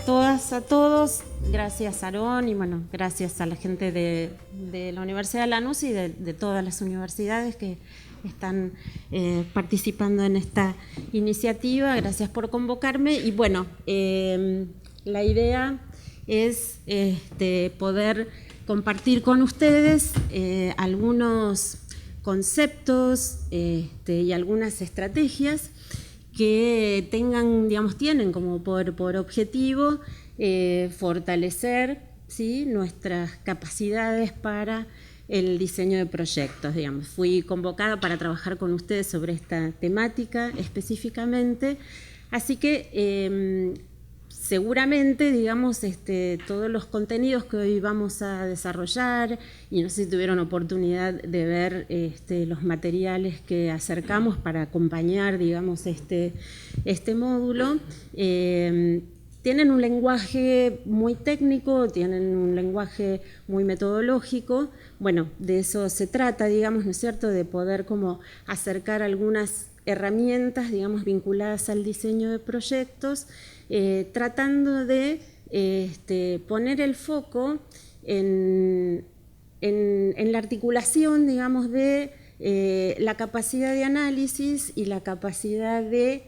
todas, a todos. Gracias, Aarón, y bueno, gracias a la gente de la Universidad de Lanús y de todas las universidades que están participando en esta iniciativa. Gracias por convocarme. Y bueno, la idea es poder compartir con ustedes algunos conceptos y algunas estrategias que tienen como por objetivo fortalecer, ¿sí?, nuestras capacidades para el diseño de proyectos. Fui convocada para trabajar con ustedes sobre esta temática específicamente, así que seguramente, todos los contenidos que hoy vamos a desarrollar, y no sé si tuvieron oportunidad de ver los materiales que acercamos para acompañar, este módulo, tienen un lenguaje muy técnico, tienen un lenguaje muy metodológico. Bueno, de eso se trata, ¿no es cierto?, de poder como acercar algunas herramientas, vinculadas al diseño de proyectos, tratando de poner el foco en la articulación, de la capacidad de análisis y la capacidad de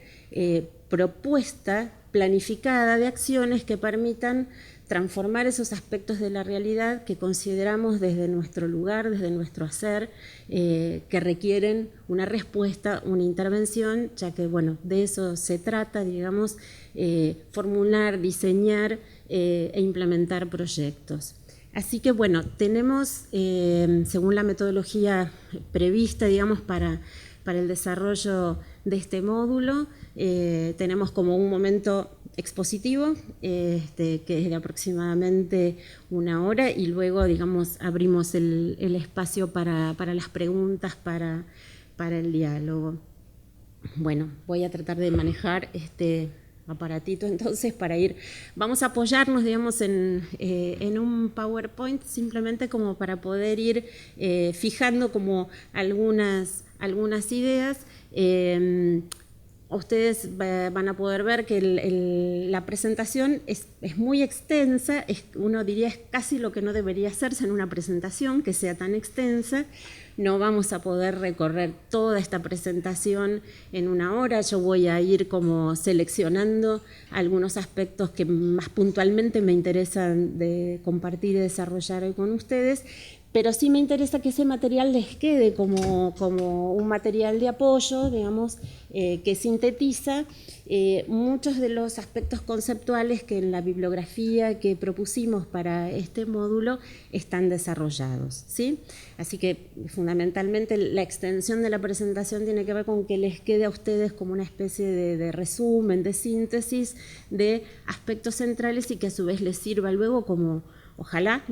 propuesta planificada de acciones que permitan transformar esos aspectos de la realidad que consideramos desde nuestro lugar, desde nuestro hacer, que requieren una respuesta, una intervención, ya que, bueno, de eso se trata, formular, diseñar e implementar proyectos. Así que, bueno, tenemos, según la metodología prevista, para el desarrollo de este módulo, tenemos como un momento expositivo, que es de aproximadamente 1 hora, y luego, abrimos el espacio para las preguntas, para el diálogo. Bueno, voy a tratar de manejar este aparatito entonces para ir. Vamos a apoyarnos, en un PowerPoint, simplemente como para poder ir fijando como algunas ideas. Ustedes van a poder ver que la presentación es muy extensa, uno diría es casi lo que no debería hacerse en una presentación, que sea tan extensa. No vamos a poder recorrer toda esta presentación en 1 hora. Yo voy a ir como seleccionando algunos aspectos que más puntualmente me interesan de compartir y desarrollar hoy con ustedes, pero sí me interesa que ese material les quede como un material de apoyo, que sintetiza muchos de los aspectos conceptuales que en la bibliografía que propusimos para este módulo están desarrollados, ¿sí? Así que fundamentalmente la extensión de la presentación tiene que ver con que les quede a ustedes como una especie de resumen, de síntesis de aspectos centrales, y que a su vez les sirva luego como, ojalá,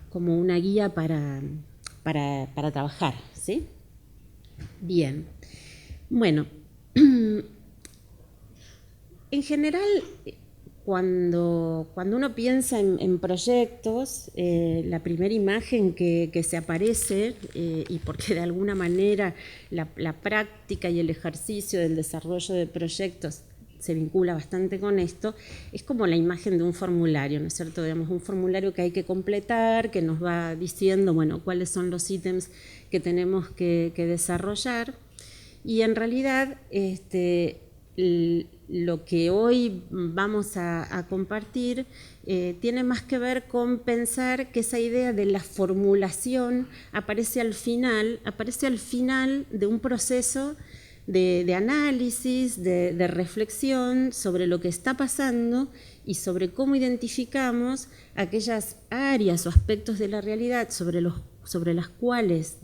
como una guía para trabajar, ¿sí? Bien. Bueno, en general, cuando uno piensa en proyectos, la primera imagen que se aparece, y porque de alguna manera la práctica y el ejercicio del desarrollo de proyectos se vincula bastante con esto, es como la imagen de un formulario, ¿no es cierto? Un formulario que hay que completar, que nos va diciendo, bueno, cuáles son los ítems que tenemos que desarrollar. Y en realidad, lo que hoy vamos a compartir tiene más que ver con pensar que esa idea de la formulación aparece al final de un proceso de análisis, de reflexión sobre lo que está pasando y sobre cómo identificamos aquellas áreas o aspectos de la realidad sobre las cuales,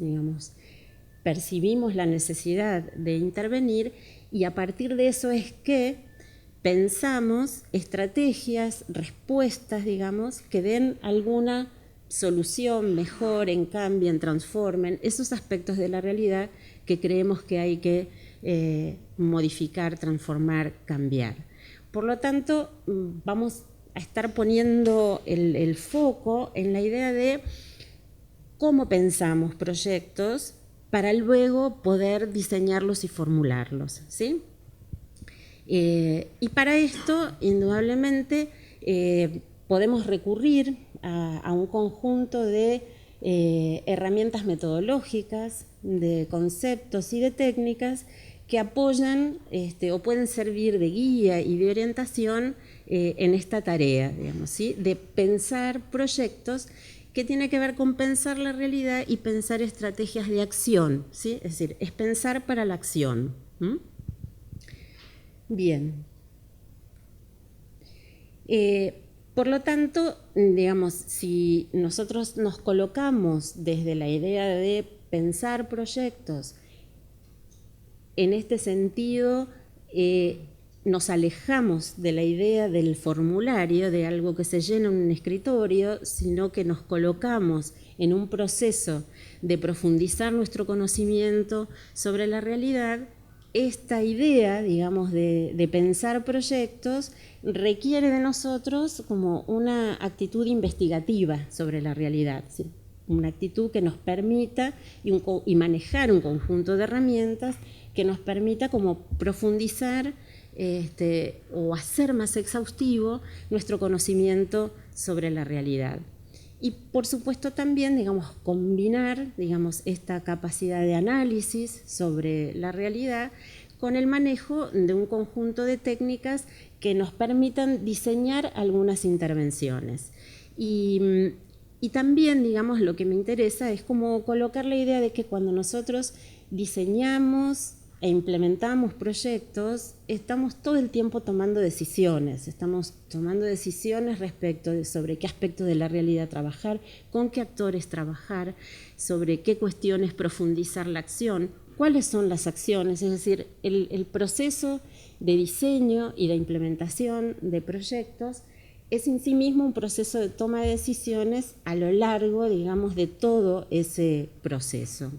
percibimos la necesidad de intervenir, y a partir de eso es que pensamos estrategias, respuestas, que den alguna solución, mejoren, cambien, transformen esos aspectos de la realidad que creemos que hay que modificar, transformar, cambiar. Por lo tanto, vamos a estar poniendo el foco en la idea de cómo pensamos proyectos para luego poder diseñarlos y formularlos, ¿sí? Y para esto, indudablemente, podemos recurrir a un conjunto de herramientas metodológicas, de conceptos y de técnicas que apoyan o pueden servir de guía y de orientación en esta tarea, digamos, ¿sí? De pensar proyectos que tiene que ver con pensar la realidad y pensar estrategias de acción, ¿sí? Es decir, es pensar para la acción. Bien. Por lo tanto, digamos, si nosotros nos colocamos desde la idea de pensar proyectos en este sentido, nos alejamos de la idea del formulario, de algo que se llena en un escritorio, sino que nos colocamos en un proceso de profundizar nuestro conocimiento sobre la realidad. Esta idea, digamos, de pensar proyectos requiere de nosotros como una actitud investigativa sobre la realidad, ¿sí? Una actitud que nos permita y manejar un conjunto de herramientas que nos permita como profundizar o hacer más exhaustivo nuestro conocimiento sobre la realidad. Y por supuesto también, digamos, combinar, digamos, esta capacidad de análisis sobre la realidad con el manejo de un conjunto de técnicas que nos permitan diseñar algunas intervenciones. Y también, digamos, lo que me interesa es como colocar la idea de que cuando nosotros diseñamos e implementamos proyectos, estamos todo el tiempo tomando decisiones, respecto de sobre qué aspectos de la realidad trabajar, con qué actores trabajar, sobre qué cuestiones profundizar la acción, cuáles son las acciones, es decir, el proceso de diseño y de implementación de proyectos es en sí mismo un proceso de toma de decisiones a lo largo, digamos, de todo ese proceso.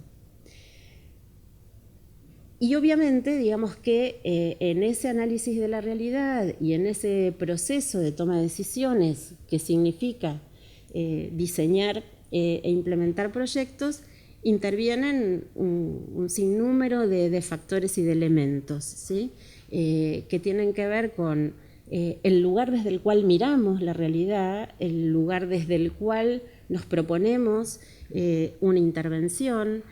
Y obviamente, digamos que en ese análisis de la realidad y en ese proceso de toma de decisiones que significa diseñar e implementar proyectos, intervienen un sinnúmero de factores y de elementos, ¿sí? Que tienen que ver con el lugar desde el cual miramos la realidad, el lugar desde el cual nos proponemos una intervención,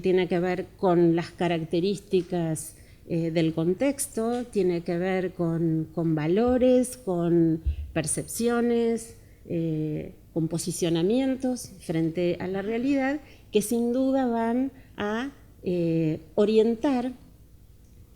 tiene que ver con las características del contexto, tiene que ver con valores, con percepciones, con posicionamientos frente a la realidad, que sin duda van a orientar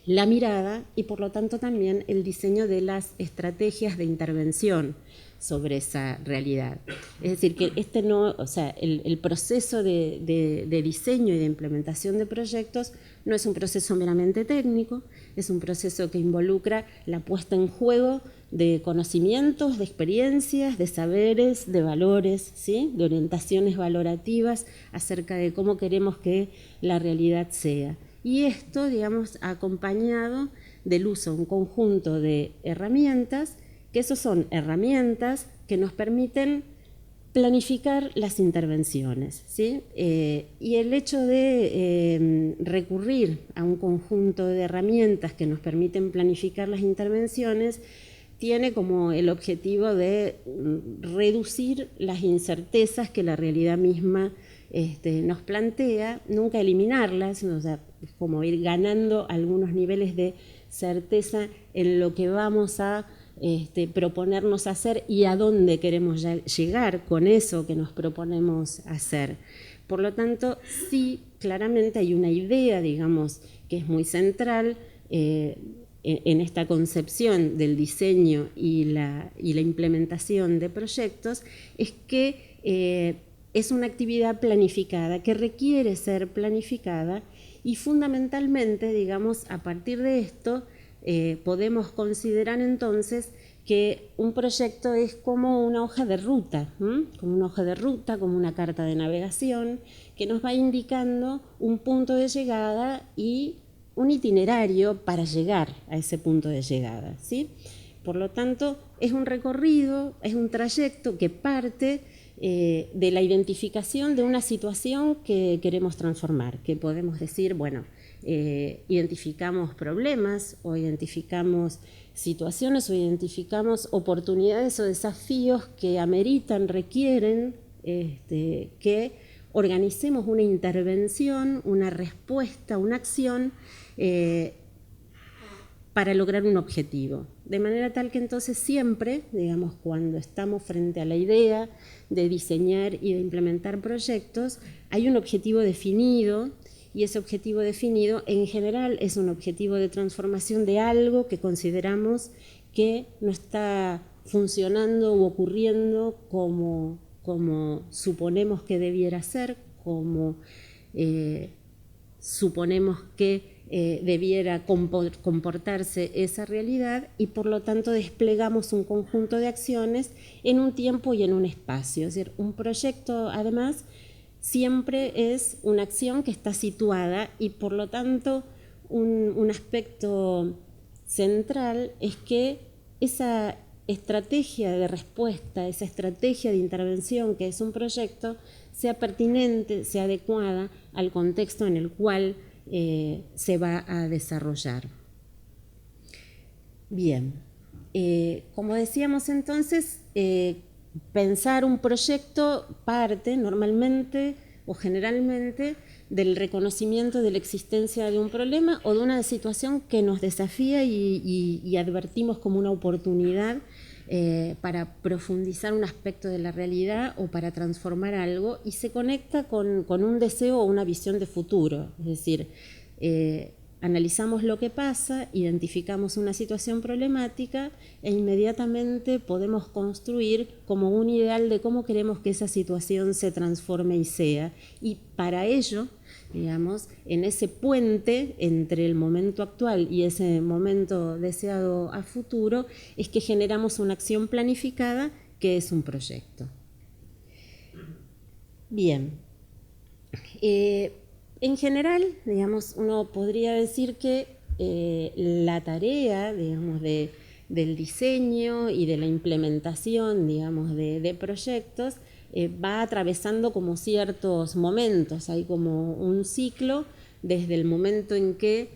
la mirada y por lo tanto también el diseño de las estrategias de intervención sobre esa realidad. Es decir, que el proceso de diseño y de implementación de proyectos no es un proceso meramente técnico, es un proceso que involucra la puesta en juego de conocimientos, de experiencias, de saberes, de valores, ¿sí? De orientaciones valorativas acerca de cómo queremos que la realidad sea. Y esto, digamos, acompañado del uso de un conjunto de herramientas, que esos son herramientas que nos permiten planificar las intervenciones, ¿sí? Y el hecho de recurrir a un conjunto de herramientas que nos permiten planificar las intervenciones tiene como el objetivo de reducir las incertezas que la realidad misma nos plantea, nunca eliminarlas, o sea, es como ir ganando algunos niveles de certeza en lo que vamos a proponernos hacer y a dónde queremos llegar con eso que nos proponemos hacer. Por lo tanto, sí, claramente hay una idea, digamos, que es muy central en esta concepción del diseño y la implementación de proyectos, es que es una actividad planificada, que requiere ser planificada y fundamentalmente, digamos, a partir de esto, podemos considerar entonces que un proyecto es como una hoja de ruta, como una carta de navegación que nos va indicando un punto de llegada y un itinerario para llegar a ese punto de llegada, ¿sí? Por lo tanto, es un recorrido, es un trayecto que parte de la identificación de una situación que queremos transformar, que podemos decir, bueno, identificamos problemas o identificamos situaciones o identificamos oportunidades o desafíos que ameritan, requieren que organicemos una intervención, una respuesta, una acción para lograr un objetivo. De manera tal que entonces siempre, digamos, cuando estamos frente a la idea de diseñar y de implementar proyectos, hay un objetivo definido, y ese objetivo definido en general es un objetivo de transformación de algo que consideramos que no está funcionando u ocurriendo como suponemos que debiera ser, como suponemos que debiera comportarse esa realidad, y por lo tanto desplegamos un conjunto de acciones en un tiempo y en un espacio. Es decir, un proyecto además siempre es una acción que está situada, y por lo tanto un aspecto central es que esa estrategia de respuesta, esa estrategia de intervención que es un proyecto, sea pertinente, sea adecuada al contexto en el cual se va a desarrollar. Bien, como decíamos entonces, pensar un proyecto parte normalmente o generalmente del reconocimiento de la existencia de un problema o de una situación que nos desafía y advertimos como una oportunidad para profundizar un aspecto de la realidad o para transformar algo, y se conecta con un deseo o una visión de futuro. Es decir, analizamos lo que pasa, identificamos una situación problemática e inmediatamente podemos construir como un ideal de cómo queremos que esa situación se transforme y sea. Y para ello, digamos, en ese puente entre el momento actual y ese momento deseado a futuro, es que generamos una acción planificada que es un proyecto. Bien. En general, digamos, uno podría decir que la tarea, digamos, del diseño y de la implementación, digamos, de proyectos va atravesando como ciertos momentos. Hay como un ciclo desde el momento en que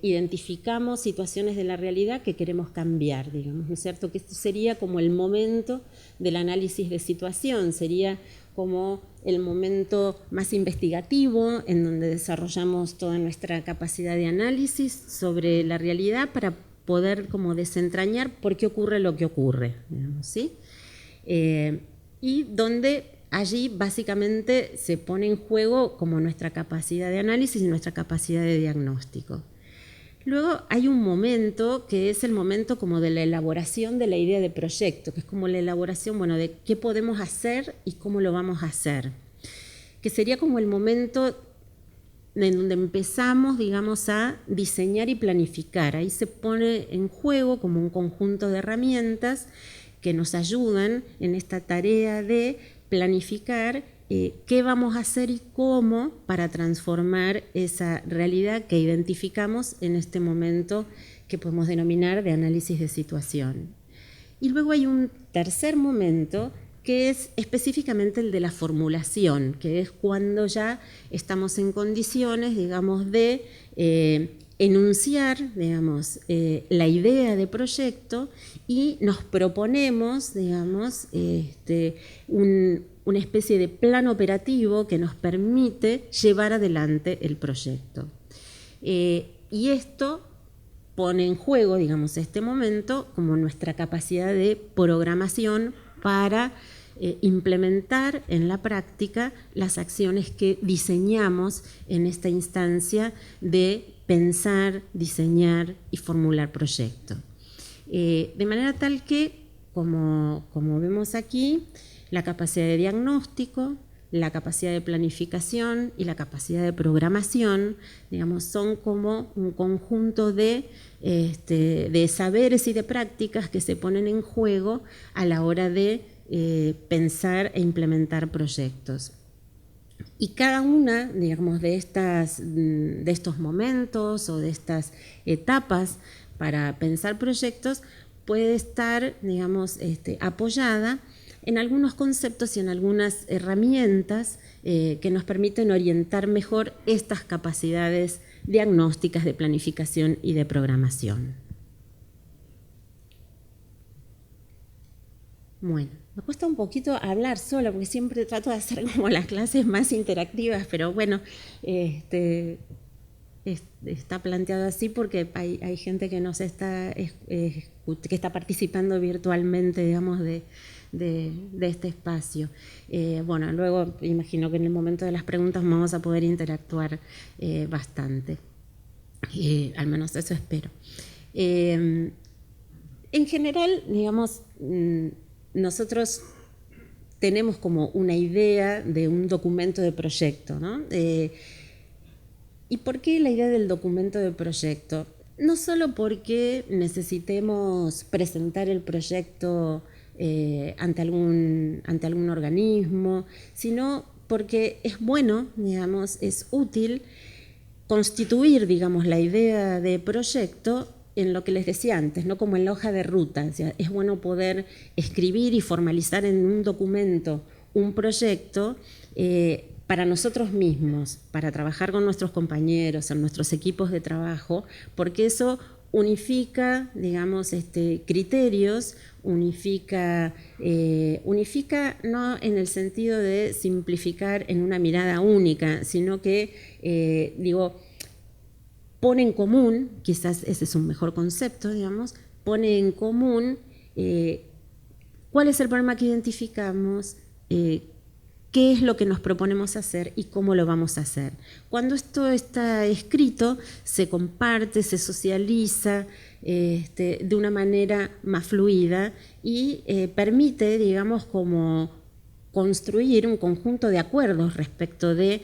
identificamos situaciones de la realidad que queremos cambiar, digamos, ¿no es cierto? Que esto sería como el momento del análisis de situación, sería como el momento más investigativo en donde desarrollamos toda nuestra capacidad de análisis sobre la realidad para poder como desentrañar por qué ocurre lo que ocurre, digamos, ¿sí? Y donde allí básicamente se pone en juego como nuestra capacidad de análisis y nuestra capacidad de diagnóstico. Luego hay un momento que es el momento como de la elaboración de la idea de proyecto, que es como la elaboración, bueno, de qué podemos hacer y cómo lo vamos a hacer, que sería como el momento en donde empezamos, digamos, a diseñar y planificar. Ahí se pone en juego como un conjunto de herramientas que nos ayudan en esta tarea de planificar qué vamos a hacer y cómo para transformar esa realidad que identificamos en este momento que podemos denominar de análisis de situación. Y luego hay un tercer momento que es específicamente el de la formulación, que es cuando ya estamos en condiciones, digamos, de enunciar, digamos, la idea de proyecto, y nos proponemos, digamos, una especie de plan operativo que nos permite llevar adelante el proyecto. Y esto pone en juego, digamos, este momento como nuestra capacidad de programación para implementar en la práctica las acciones que diseñamos en esta instancia de pensar, diseñar y formular proyectos. De manera tal que, como vemos aquí, la capacidad de diagnóstico, la capacidad de planificación y la capacidad de programación, digamos, son como un conjunto de saberes y de prácticas que se ponen en juego a la hora de pensar e implementar proyectos. Y cada una, digamos, de estos momentos o de estas etapas para pensar proyectos puede estar, digamos, apoyada en algunos conceptos y en algunas herramientas que nos permiten orientar mejor estas capacidades diagnósticas, de planificación y de programación. Bueno, me cuesta un poquito hablar sola porque siempre trato de hacer como las clases más interactivas, pero bueno, está planteado así porque hay gente que nos que está participando virtualmente, digamos, de este espacio. Bueno, luego imagino que en el momento de las preguntas vamos a poder interactuar bastante. Al menos eso espero. En general, digamos, nosotros tenemos como una idea de un documento de proyecto, ¿no? ¿Y por qué la idea del documento de proyecto? No solo porque necesitemos presentar el proyecto ante algún organismo, sino porque es bueno, digamos, es útil constituir, digamos, la idea de proyecto en lo que les decía antes, ¿no? Como en la hoja de ruta. O sea, es bueno poder escribir y formalizar en un documento un proyecto para nosotros mismos, para trabajar con nuestros compañeros, en nuestros equipos de trabajo, porque eso unifica, digamos, criterios, unifica no en el sentido de simplificar en una mirada única, sino que, pone en común, quizás ese es un mejor concepto, digamos, pone en común cuál es el problema que identificamos, qué es lo que nos proponemos hacer y cómo lo vamos a hacer. Cuando esto está escrito, se comparte, se socializa de una manera más fluida y permite, digamos, como construir un conjunto de acuerdos respecto de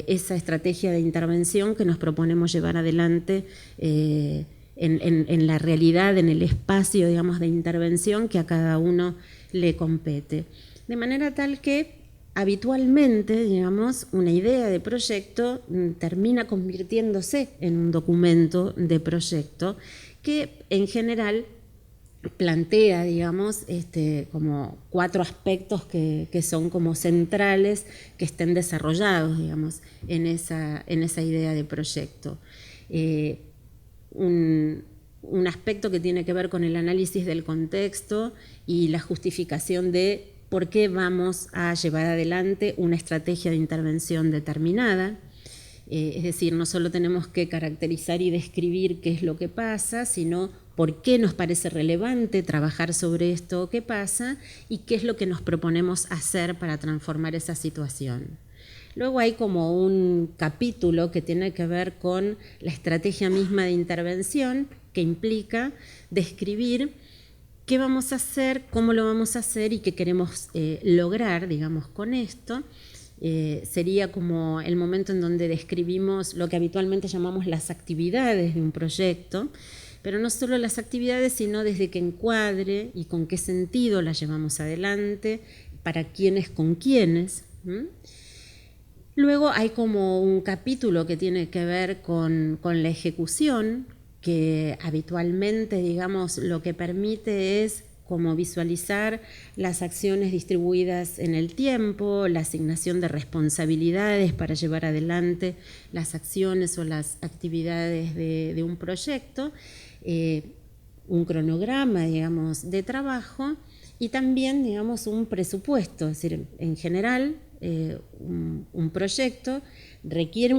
esa estrategia de intervención que nos proponemos llevar adelante en la realidad, en el espacio, digamos, de intervención que a cada uno le compete. De manera tal que habitualmente, digamos, una idea de proyecto termina convirtiéndose en un documento de proyecto que en general plantea, digamos, como 4 aspectos que son como centrales, que estén desarrollados, digamos, en esa idea de proyecto. Un aspecto que tiene que ver con el análisis del contexto y la justificación de por qué vamos a llevar adelante una estrategia de intervención determinada. Es decir, no solo tenemos que caracterizar y describir qué es lo que pasa, sino por qué nos parece relevante trabajar sobre esto que pasa y qué es lo que nos proponemos hacer para transformar esa situación. Luego hay como un capítulo que tiene que ver con la estrategia misma de intervención, que implica describir qué vamos a hacer, cómo lo vamos a hacer y qué queremos lograr, digamos, con esto. Sería como el momento en donde describimos lo que habitualmente llamamos las actividades de un proyecto, pero no solo las actividades, sino desde qué encuadre y con qué sentido las llevamos adelante, para quiénes, con quiénes. Luego hay como un capítulo que tiene que ver con la ejecución, que habitualmente, digamos, lo que permite es como visualizar las acciones distribuidas en el tiempo, la asignación de responsabilidades para llevar adelante las acciones o las actividades de un proyecto, un cronograma, digamos, de trabajo y también, digamos, un presupuesto. Es decir, en general, un proyecto requiere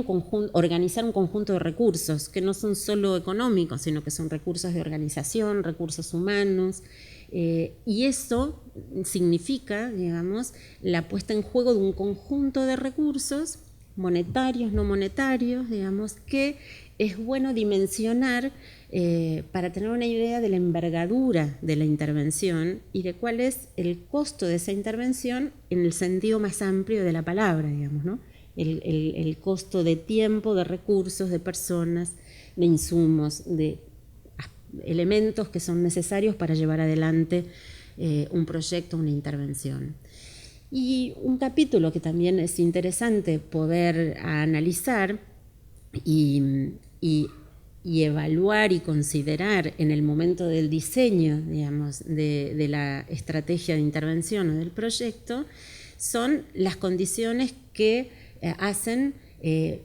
organizar un conjunto de recursos que no son solo económicos, sino que son recursos de organización, recursos humanos, y eso significa, digamos, la puesta en juego de un conjunto de recursos monetarios, no monetarios, digamos, que es bueno dimensionar para tener una idea de la envergadura de la intervención y de cuál es el costo de esa intervención en el sentido más amplio de la palabra, digamos, ¿no? El costo de tiempo, de recursos, de personas, de insumos, de elementos que son necesarios para llevar adelante un proyecto, una intervención. Y un capítulo que también es interesante poder analizar y evaluar y considerar en el momento del diseño, digamos, de la estrategia de intervención o del proyecto, son las condiciones que hacen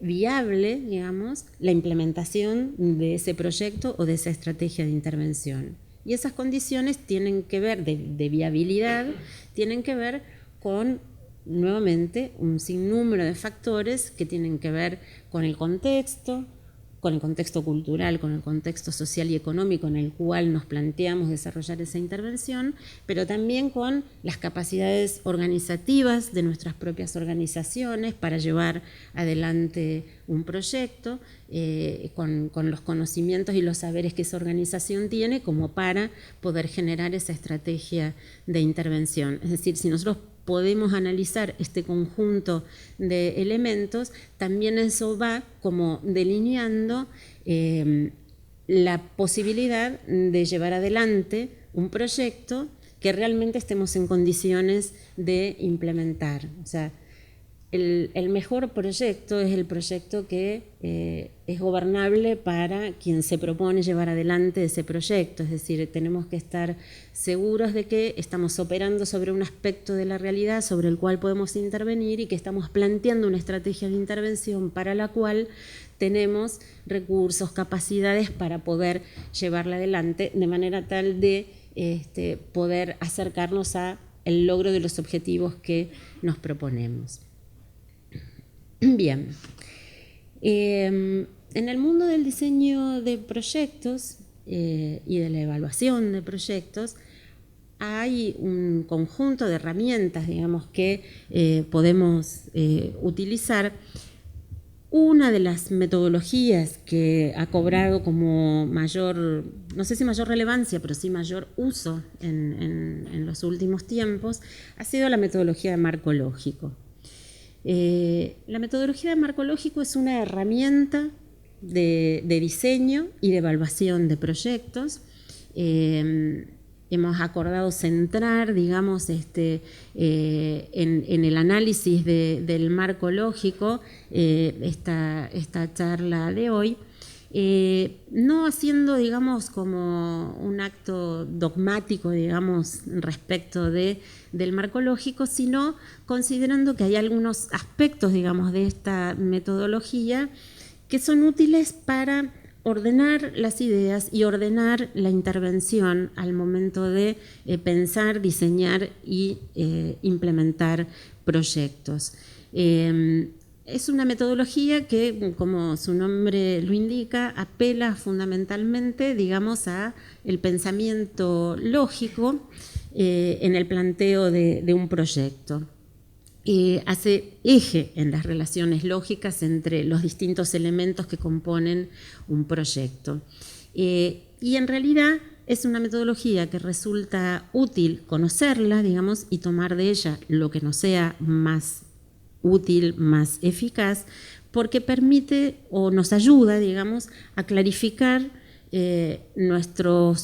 viable, digamos, la implementación de ese proyecto o de esa estrategia de intervención. Y esas condiciones tienen que ver, de viabilidad, tienen que ver con, nuevamente, un sinnúmero de factores que tienen que ver con el contexto cultural, con el contexto social y económico en el cual nos planteamos desarrollar esa intervención, pero también con las capacidades organizativas de nuestras propias organizaciones para llevar adelante un proyecto, con los conocimientos y los saberes que esa organización tiene como para poder generar esa estrategia de intervención. Es decir, si nosotros podemos analizar este conjunto de elementos, también eso va como delineando la posibilidad de llevar adelante un proyecto que realmente estemos en condiciones de implementar. O sea, el mejor proyecto es el proyecto que es gobernable para quien se propone llevar adelante ese proyecto. Es decir, tenemos que estar seguros de que estamos operando sobre un aspecto de la realidad sobre el cual podemos intervenir y que estamos planteando una estrategia de intervención para la cual tenemos recursos, capacidades para poder llevarla adelante de manera tal de poder acercarnos al logro de los objetivos que nos proponemos. Bien, en el mundo del diseño de proyectos y de la evaluación de proyectos hay un conjunto de herramientas, digamos, que podemos utilizar. Una de las metodologías que ha cobrado como mayor, no sé si mayor relevancia, pero sí mayor uso en los últimos tiempos, ha sido la metodología de marco lógico. La metodología de marco lógico es una herramienta de diseño y de evaluación de proyectos. Hemos acordado centrar, digamos, en el análisis del marco lógico esta charla de hoy, no haciendo, digamos, como un acto dogmático, digamos, respecto del marco lógico, sino considerando que hay algunos aspectos, digamos, de esta metodología que son útiles para ordenar las ideas y ordenar la intervención al momento de pensar, diseñar y implementar proyectos. Es una metodología que, como su nombre lo indica, apela fundamentalmente, digamos, a el pensamiento lógico en el planteo de un proyecto. Hace eje en las relaciones lógicas entre los distintos elementos que componen un proyecto. Y en realidad es una metodología que resulta útil conocerla, digamos, y tomar de ella lo que nos sea más útil, más eficaz, porque permite o nos ayuda, digamos, a clarificar nuestro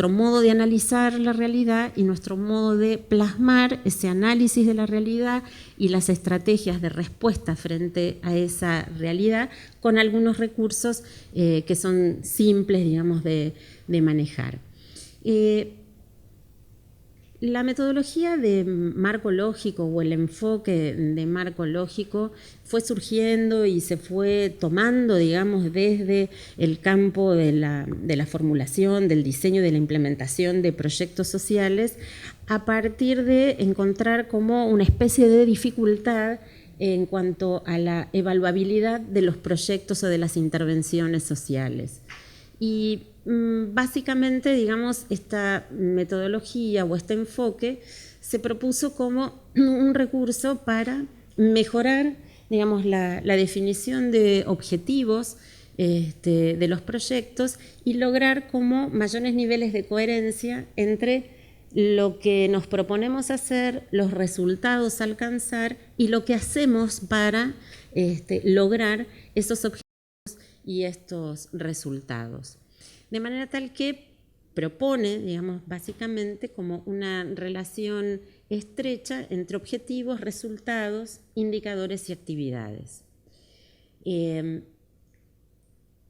modo de analizar la realidad y nuestro modo de plasmar ese análisis de la realidad y las estrategias de respuesta frente a esa realidad con algunos recursos que son simples, digamos, de manejar. La metodología de marco lógico o el enfoque de marco lógico fue surgiendo y se fue tomando, digamos, desde el campo de la formulación, del diseño, de la implementación de proyectos sociales, a partir de encontrar como una especie de dificultad en cuanto a la evaluabilidad de los proyectos o de las intervenciones sociales. Y básicamente, digamos, esta metodología o este enfoque se propuso como un recurso para mejorar, digamos, la definición de objetivos de los proyectos y lograr como mayores niveles de coherencia entre lo que nos proponemos hacer, los resultados a alcanzar y lo que hacemos para lograr esos objetivos y estos resultados. De manera tal que propone, digamos, básicamente como una relación estrecha entre objetivos, resultados, indicadores y actividades.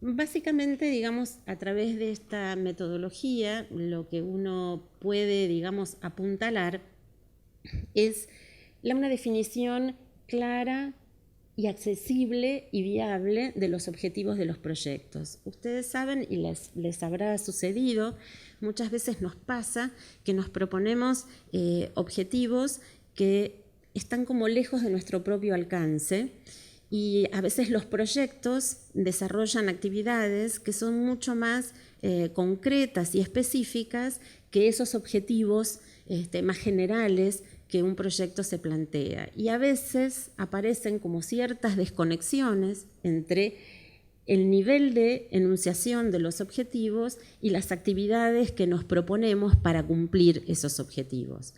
Básicamente, digamos, a través de esta metodología, lo que uno puede, digamos, apuntalar es una definición clara y accesible y viable de los objetivos de los proyectos. Ustedes saben, y les habrá sucedido, muchas veces nos pasa que nos proponemos objetivos que están como lejos de nuestro propio alcance, y a veces los proyectos desarrollan actividades que son mucho más concretas y específicas que esos objetivos más generales que un proyecto se plantea. Y a veces aparecen como ciertas desconexiones entre el nivel de enunciación de los objetivos y las actividades que nos proponemos para cumplir esos objetivos.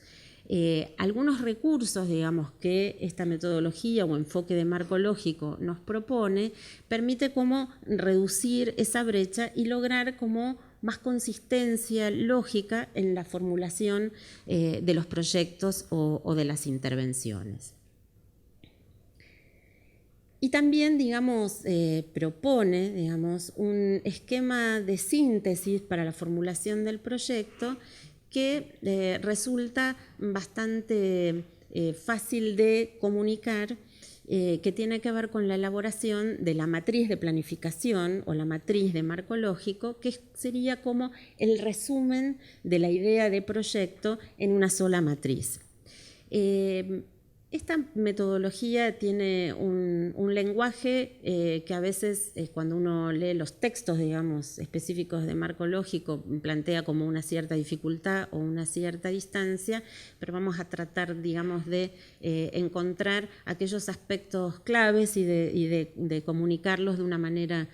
Algunos recursos, digamos, que esta metodología o enfoque de marco lógico nos propone, permite como reducir esa brecha y lograr como más consistencia lógica en la formulación de los proyectos o de las intervenciones. Y también, digamos, propone, digamos, un esquema de síntesis para la formulación del proyecto que resulta bastante fácil de comunicar, que tiene que ver con la elaboración de la matriz de planificación o la matriz de marco lógico, que sería como el resumen de la idea de proyecto en una sola matriz. Esta metodología tiene un lenguaje que a veces, cuando uno lee los textos, digamos, específicos de marco lógico, plantea como una cierta dificultad o una cierta distancia, pero vamos a tratar, digamos, de encontrar aquellos aspectos claves y de comunicarlos de una manera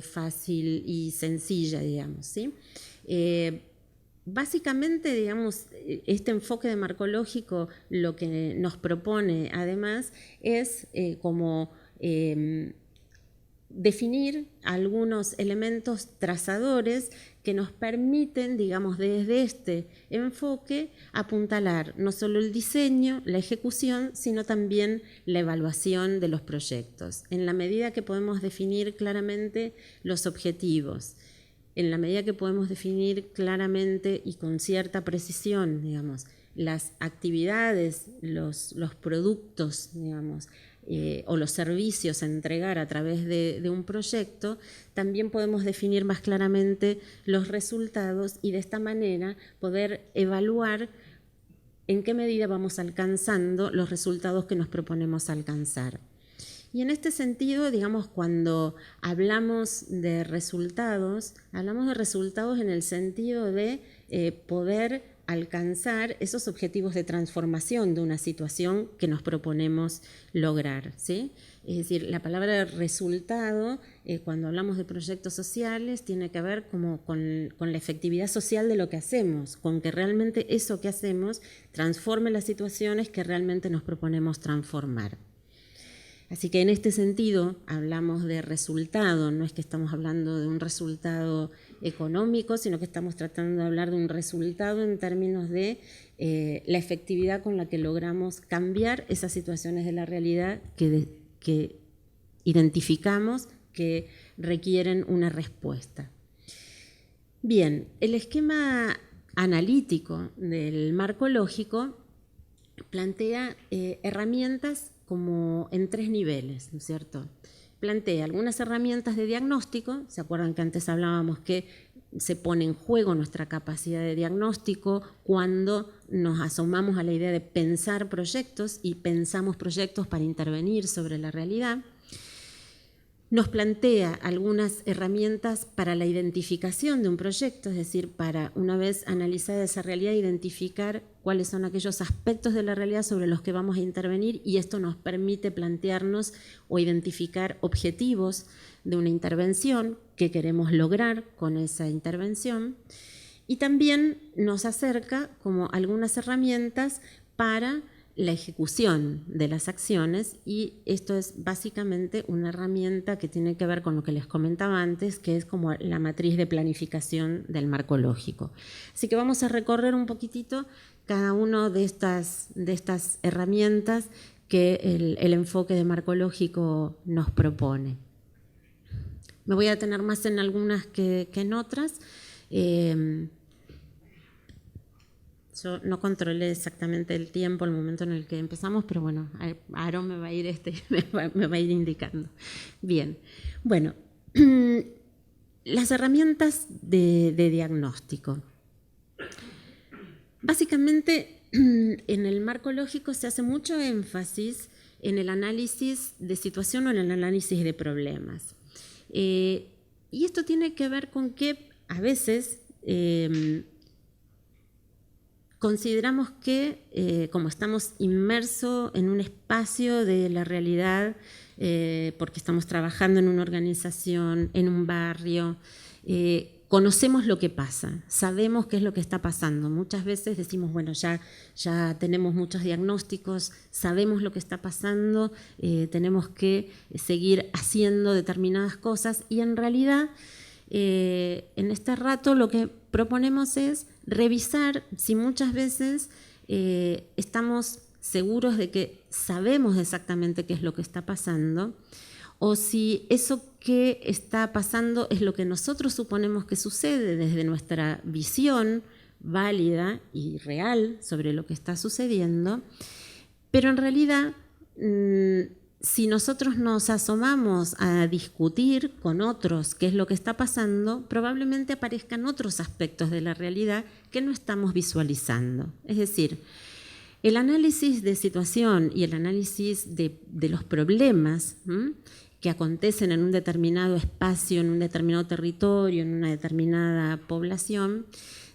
fácil y sencilla, digamos, ¿sí? Básicamente, digamos, este enfoque de marco lógico lo que nos propone además es como definir algunos elementos trazadores que nos permiten, digamos, desde este enfoque apuntalar no solo el diseño, la ejecución, sino también la evaluación de los proyectos. En la medida que podemos definir claramente los objetivos, en la medida que podemos definir claramente y con cierta precisión, digamos, las actividades, los productos, digamos, o los servicios a entregar a través de un proyecto, también podemos definir más claramente los resultados y de esta manera poder evaluar en qué medida vamos alcanzando los resultados que nos proponemos alcanzar. Y en este sentido, digamos, cuando hablamos de resultados en el sentido de poder alcanzar esos objetivos de transformación de una situación que nos proponemos lograr, ¿sí? Es decir, la palabra resultado, cuando hablamos de proyectos sociales, tiene que ver como con la efectividad social de lo que hacemos, con que realmente eso que hacemos transforme las situaciones que realmente nos proponemos transformar. Así que en este sentido hablamos de resultado, no es que estamos hablando de un resultado económico, sino que estamos tratando de hablar de un resultado en términos de la efectividad con la que logramos cambiar esas situaciones de la realidad que identificamos que requieren una respuesta. Bien, el esquema analítico del marco lógico plantea herramientas como en 3 niveles, ¿no es cierto? Plantea algunas herramientas de diagnóstico, ¿se acuerdan que antes hablábamos que se pone en juego nuestra capacidad de diagnóstico cuando nos asomamos a la idea de pensar proyectos y pensamos proyectos para intervenir sobre la realidad? Nos plantea algunas herramientas para la identificación de un proyecto, es decir, para, una vez analizada esa realidad, identificar cuáles son aquellos aspectos de la realidad sobre los que vamos a intervenir, y esto nos permite plantearnos o identificar objetivos de una intervención que queremos lograr con esa intervención, y también nos acerca como algunas herramientas para la ejecución de las acciones, y esto es básicamente una herramienta que tiene que ver con lo que les comentaba antes, que es como la matriz de planificación del marco lógico. Así que vamos a recorrer un poquitito cada una de estas herramientas que el enfoque de marco lógico nos propone. Me voy a detener más en algunas que en otras. yo no controlé exactamente el tiempo, el momento en el que empezamos, pero bueno, Aarón me va a ir, me va a ir indicando. Bien, bueno, las herramientas de diagnóstico. Básicamente, en el marco lógico se hace mucho énfasis en el análisis de situación o en el análisis de problemas. Y esto tiene que ver con que a veces consideramos que, como estamos inmersos en un espacio de la realidad, porque estamos trabajando en una organización, en un barrio, conocemos lo que pasa, sabemos qué es lo que está pasando. Muchas veces decimos, bueno, ya tenemos muchos diagnósticos, sabemos lo que está pasando, tenemos que seguir haciendo determinadas cosas y en realidad en este rato lo que proponemos es revisar si muchas veces estamos seguros de que sabemos exactamente qué es lo que está pasando o si eso que está pasando es lo que nosotros suponemos que sucede desde nuestra visión válida y real sobre lo que está sucediendo, pero en realidad si nosotros nos asomamos a discutir con otros qué es lo que está pasando, probablemente aparezcan otros aspectos de la realidad que no estamos visualizando. Es decir, el análisis de situación y el análisis de los problemas que acontecen en un determinado espacio, en un determinado territorio, en una determinada población,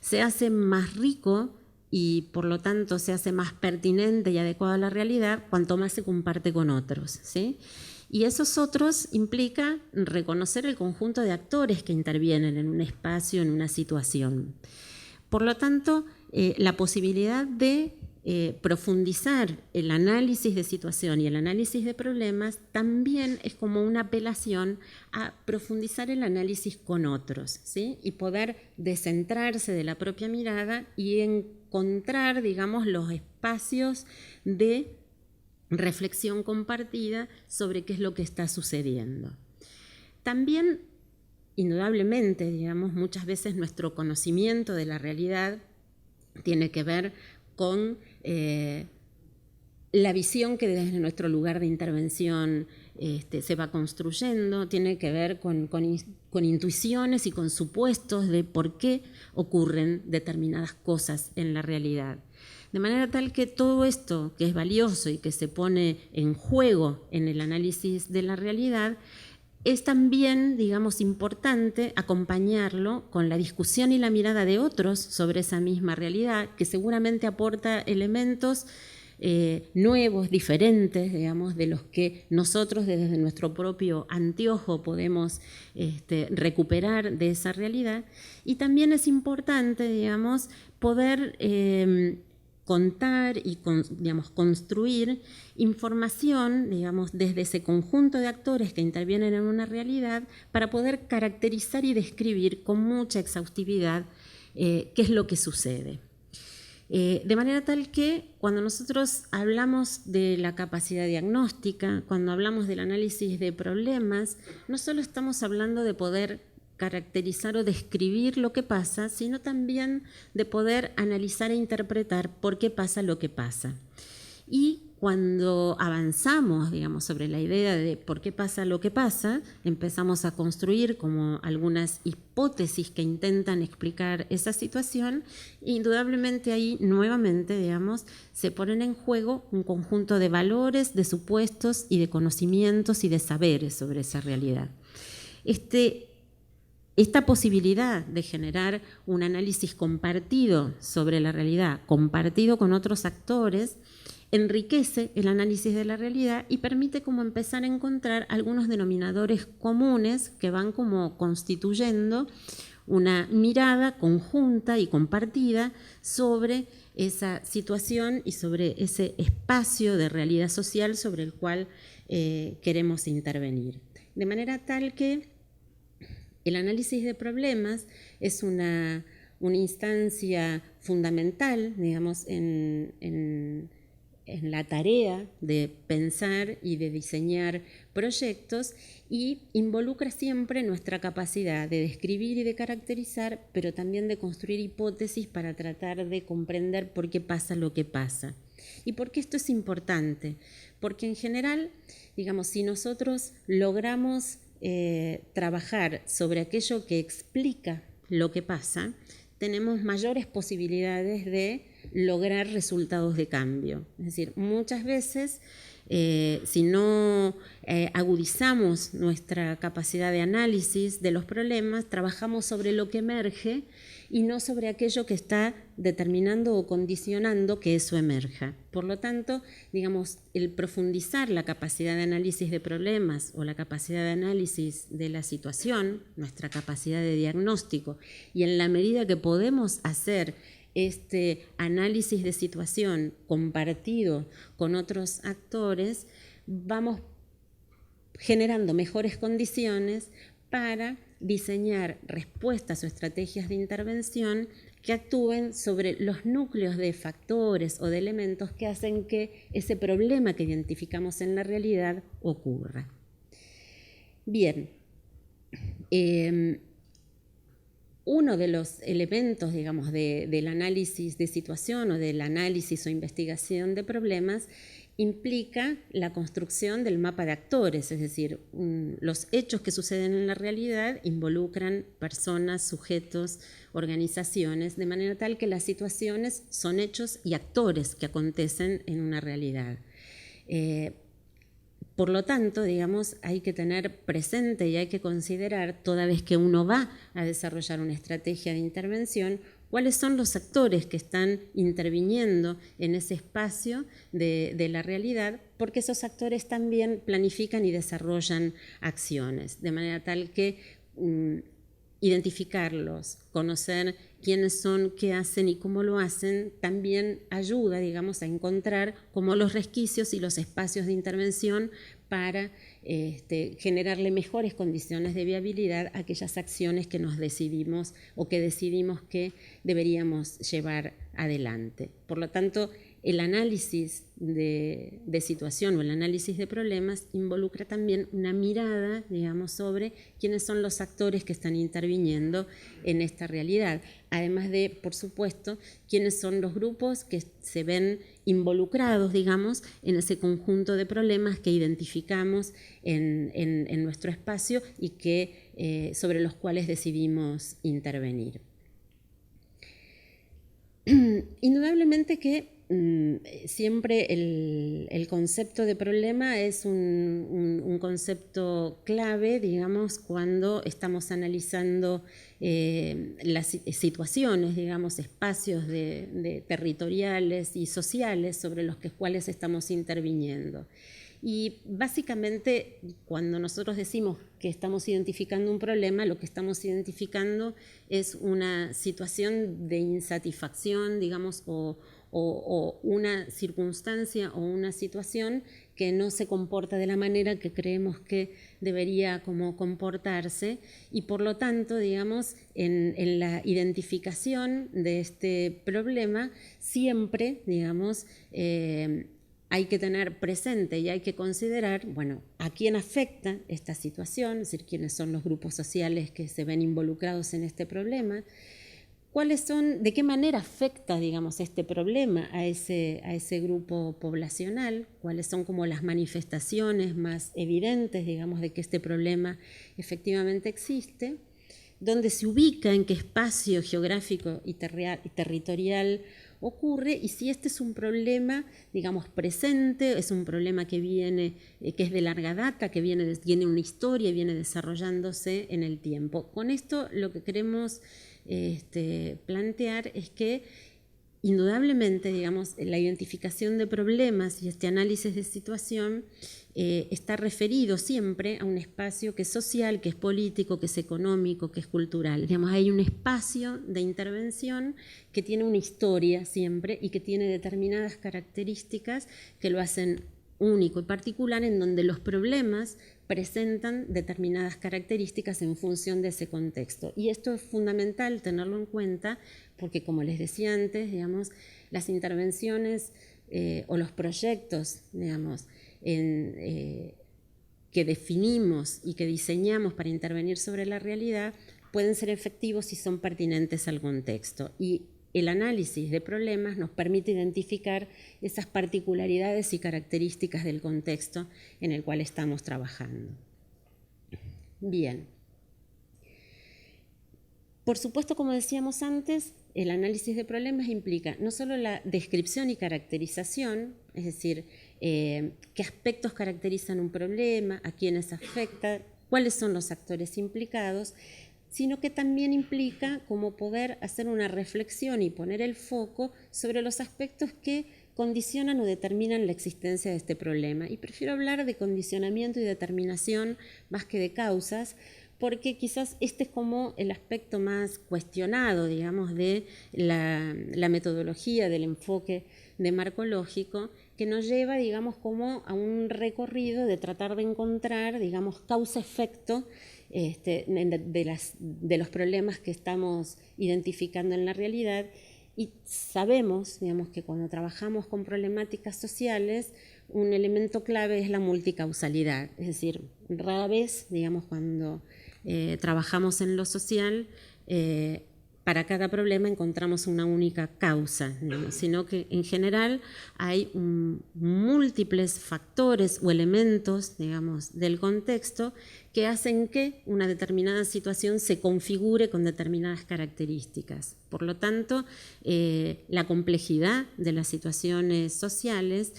se hace más rico y por lo tanto se hace más pertinente y adecuado a la realidad cuanto más se comparte con otros, ¿sí? Y esos otros implica reconocer el conjunto de actores que intervienen en un espacio, en una situación. Por lo tanto, la posibilidad de profundizar el análisis de situación y el análisis de problemas también es como una apelación a profundizar el análisis con otros, ¿sí? Y poder descentrarse de la propia mirada y encontrar, digamos, los espacios de reflexión compartida sobre qué es lo que está sucediendo. También, indudablemente, digamos, muchas veces nuestro conocimiento de la realidad tiene que ver con la visión que desde nuestro lugar de intervención se va construyendo, tiene que ver con intuiciones y con supuestos de por qué ocurren determinadas cosas en la realidad. De manera tal que todo esto que es valioso y que se pone en juego en el análisis de la realidad es también, digamos, importante acompañarlo con la discusión y la mirada de otros sobre esa misma realidad, que seguramente aporta elementos nuevos, diferentes, digamos, de los que nosotros desde nuestro propio anteojo podemos recuperar de esa realidad. Y también es importante, digamos, poder contar y digamos, construir información, digamos, desde ese conjunto de actores que intervienen en una realidad para poder caracterizar y describir con mucha exhaustividad qué es lo que sucede. De manera tal que cuando nosotros hablamos de la capacidad diagnóstica, cuando hablamos del análisis de problemas, no solo estamos hablando de poder caracterizar o describir lo que pasa, sino también de poder analizar e interpretar por qué pasa lo que pasa. Y cuando avanzamos, digamos, sobre la idea de por qué pasa lo que pasa, empezamos a construir como algunas hipótesis que intentan explicar esa situación, e indudablemente ahí nuevamente, digamos, se ponen en juego un conjunto de valores, de supuestos y de conocimientos y de saberes sobre esa realidad. Esta posibilidad de generar un análisis compartido sobre la realidad, compartido con otros actores, enriquece el análisis de la realidad y permite como empezar a encontrar algunos denominadores comunes que van como constituyendo una mirada conjunta y compartida sobre esa situación y sobre ese espacio de realidad social sobre el cual queremos intervenir. De manera tal que el análisis de problemas es una instancia fundamental, digamos, en en la tarea de pensar y de diseñar proyectos, y involucra siempre nuestra capacidad de describir y de caracterizar, pero también de construir hipótesis para tratar de comprender por qué pasa lo que pasa. ¿Y por qué esto es importante? Porque en general, digamos, si nosotros logramos trabajar sobre aquello que explica lo que pasa, tenemos mayores posibilidades de lograr resultados de cambio. Es decir, muchas veces, si no agudizamos nuestra capacidad de análisis de los problemas, trabajamos sobre lo que emerge y no sobre aquello que está determinando o condicionando que eso emerja. Por lo tanto, digamos, el profundizar la capacidad de análisis de problemas o la capacidad de análisis de la situación, nuestra capacidad de diagnóstico, y en la medida que podemos hacer este análisis de situación compartido con otros actores, vamos generando mejores condiciones para diseñar respuestas o estrategias de intervención que actúen sobre los núcleos de factores o de elementos que hacen que ese problema que identificamos en la realidad ocurra. Bien, uno de los elementos, digamos, del análisis de situación o del análisis o investigación de problemas implica la construcción del mapa de actores, es decir, los hechos que suceden en la realidad involucran personas, sujetos, organizaciones, de manera tal que las situaciones son hechos y actores que acontecen en una realidad. Por lo tanto, digamos, hay que tener presente y hay que considerar, toda vez que uno va a desarrollar una estrategia de intervención, cuáles son los actores que están interviniendo en ese espacio de la realidad, porque esos actores también planifican y desarrollan acciones, de manera tal que identificarlos, conocer quiénes son, qué hacen y cómo lo hacen, también ayuda, digamos, a encontrar como los resquicios y los espacios de intervención para generarle mejores condiciones de viabilidad a aquellas acciones que nos decidimos o que decidimos que deberíamos llevar adelante. Por lo tanto, el análisis de situación o el análisis de problemas involucra también una mirada, digamos, sobre quiénes son los actores que están interviniendo en esta realidad. Además de, por supuesto, quiénes son los grupos que se ven involucrados, digamos, en ese conjunto de problemas que identificamos en nuestro espacio y que, sobre los cuales decidimos intervenir. Indudablemente que siempre el concepto de problema es un concepto clave, digamos, cuando estamos analizando las situaciones, digamos, espacios territoriales y sociales sobre los cuales estamos interviniendo. Y básicamente, cuando nosotros decimos que estamos identificando un problema, lo que estamos identificando es una situación de insatisfacción, digamos, o una circunstancia o una situación que no se comporta de la manera que creemos que debería como comportarse, y por lo tanto, digamos, en la identificación de este problema siempre, digamos, hay que tener presente y hay que considerar, bueno, a quién afecta esta situación, es decir, quiénes son los grupos sociales que se ven involucrados en este problema, de qué manera afecta, digamos, este problema a ese grupo poblacional, cuáles son como las manifestaciones más evidentes, digamos, de que este problema efectivamente existe, dónde se ubica, en qué espacio geográfico y territorial ocurre, y si este es un problema, digamos, presente, es un problema que es de larga data, que tiene una historia y viene desarrollándose en el tiempo. Con esto lo que queremos plantear es que indudablemente, digamos, la identificación de problemas y este análisis de situación está referido siempre a un espacio que es social, que es político, que es económico, que es cultural. Digamos, hay un espacio de intervención que tiene una historia siempre y que tiene determinadas características que lo hacen único y particular, en donde los problemas presentan determinadas características en función de ese contexto. Y esto es fundamental tenerlo en cuenta porque, como les decía antes, digamos, las intervenciones o los proyectos, digamos, que definimos y que diseñamos para intervenir sobre la realidad pueden ser efectivos si son pertinentes al contexto. Y el análisis de problemas nos permite identificar esas particularidades y características del contexto en el cual estamos trabajando. Bien. Por supuesto, como decíamos antes, el análisis de problemas implica no solo la descripción y caracterización, es decir, qué aspectos caracterizan un problema, a quiénes afecta, cuáles son los actores implicados, sino que también implica como poder hacer una reflexión y poner el foco sobre los aspectos que condicionan o determinan la existencia de este problema. Y prefiero hablar de condicionamiento y determinación más que de causas, porque quizás este es como el aspecto más cuestionado, digamos, de la metodología del enfoque de marco lógico, que nos lleva, digamos, como a un recorrido de tratar de encontrar, digamos, causa-efecto de los problemas que estamos identificando en la realidad. Y sabemos, digamos, que cuando trabajamos con problemáticas sociales, un elemento clave es la multicausalidad, es decir, rara vez, digamos, cuando trabajamos en lo social, para cada problema encontramos una única causa, ¿no? Sino que en general hay múltiples factores o elementos, digamos, del contexto que hacen que una determinada situación se configure con determinadas características. Por lo tanto, la complejidad de las situaciones sociales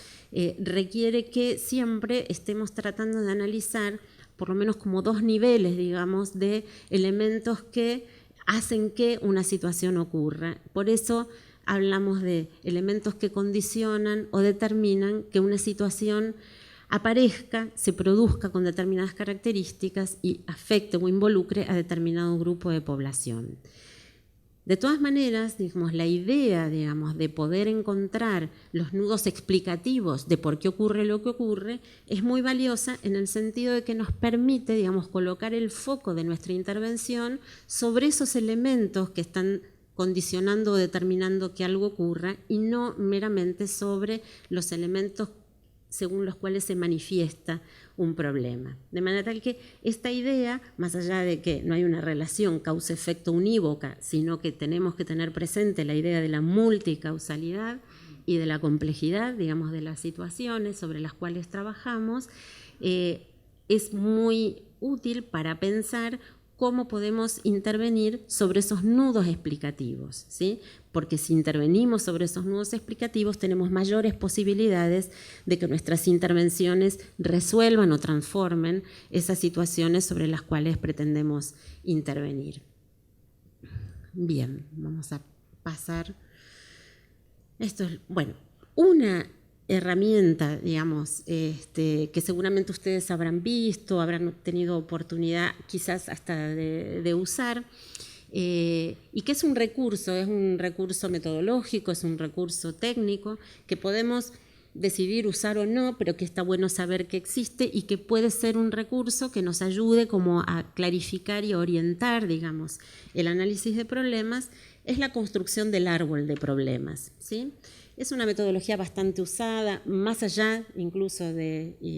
requiere que siempre estemos tratando de analizar por lo menos como dos niveles, digamos, de elementos que hacen que una situación ocurra. Por eso hablamos de elementos que condicionan o determinan que una situación aparezca, se produzca con determinadas características y afecte o involucre a determinado grupo de población. De todas maneras, digamos, la idea, digamos, de poder encontrar los nudos explicativos de por qué ocurre lo que ocurre es muy valiosa en el sentido de que nos permite, digamos, colocar el foco de nuestra intervención sobre esos elementos que están condicionando o determinando que algo ocurra y no meramente sobre los elementos según los cuales se manifiesta un problema. De manera tal que esta idea, más allá de que no hay una relación causa-efecto unívoca, sino que tenemos que tener presente la idea de la multicausalidad y de la complejidad, digamos, de las situaciones sobre las cuales trabajamos, es muy útil para pensar cómo podemos intervenir sobre esos nudos explicativos, ¿sí? Porque si intervenimos sobre esos nudos explicativos tenemos mayores posibilidades de que nuestras intervenciones resuelvan o transformen esas situaciones sobre las cuales pretendemos intervenir. Bien, vamos a pasar. Esto es, bueno, una herramienta, digamos, que seguramente ustedes habrán visto, habrán tenido oportunidad quizás hasta de usar, y que es un recurso metodológico, es un recurso técnico que podemos decidir usar o no, pero que está bueno saber que existe y que puede ser un recurso que nos ayude como a clarificar y orientar, digamos, el análisis de problemas, es la construcción del árbol de problemas, ¿sí? Es una metodología bastante usada, más allá incluso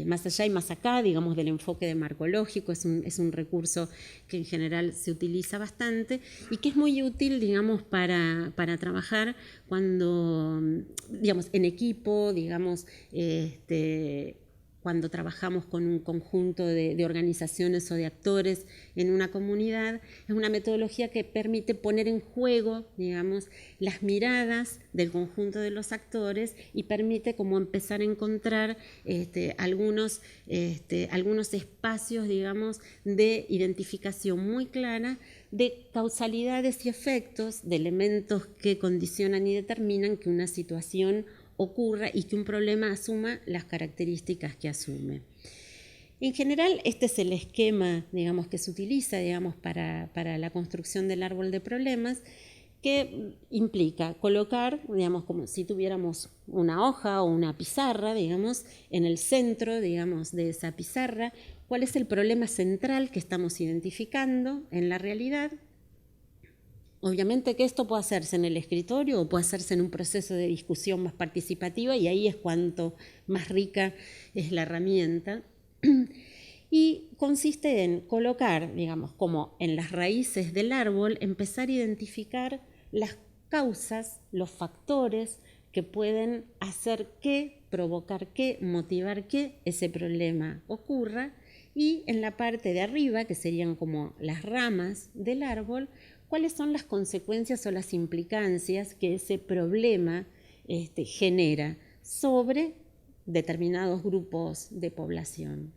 más allá y más acá, digamos, del enfoque de marco lógico, es un recurso que en general se utiliza bastante y que es muy útil, digamos, para trabajar cuando, digamos, en equipo, digamos, cuando trabajamos con un conjunto de organizaciones o de actores en una comunidad. Es una metodología que permite poner en juego, digamos, las miradas del conjunto de los actores y permite como empezar a encontrar algunos espacios, digamos, de identificación muy clara de causalidades y efectos, de elementos que condicionan y determinan que una situación ocurra y que un problema asuma las características que asume. En general, este es el esquema, digamos, que se utiliza, digamos, para la construcción del árbol de problemas, que implica colocar, digamos, como si tuviéramos una hoja o una pizarra, digamos, en el centro, digamos, de esa pizarra, cuál es el problema central que estamos identificando en la realidad. Obviamente que esto puede hacerse en el escritorio o puede hacerse en un proceso de discusión más participativa, y ahí es cuanto más rica es la herramienta. Y consiste en colocar, digamos, como en las raíces del árbol, empezar a identificar las causas, los factores que pueden hacer que, provocar que, motivar que ese problema ocurra, y en la parte de arriba, que serían como las ramas del árbol, cuáles son las consecuencias o las implicancias que ese problema genera sobre determinados grupos de población.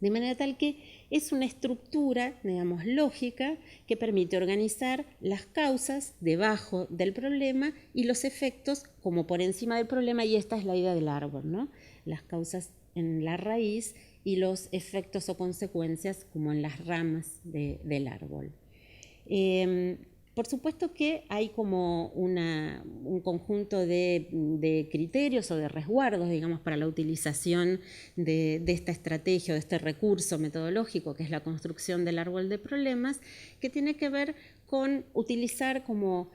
De manera tal que es una estructura, digamos, lógica, que permite organizar las causas debajo del problema y los efectos como por encima del problema, y esta es la idea del árbol, ¿no? Las causas en la raíz y los efectos o consecuencias como en las ramas del árbol. Por supuesto que hay como un conjunto de criterios o de resguardos, digamos, para la utilización de esta estrategia o de este recurso metodológico que es la construcción del árbol de problemas, que tiene que ver con utilizar como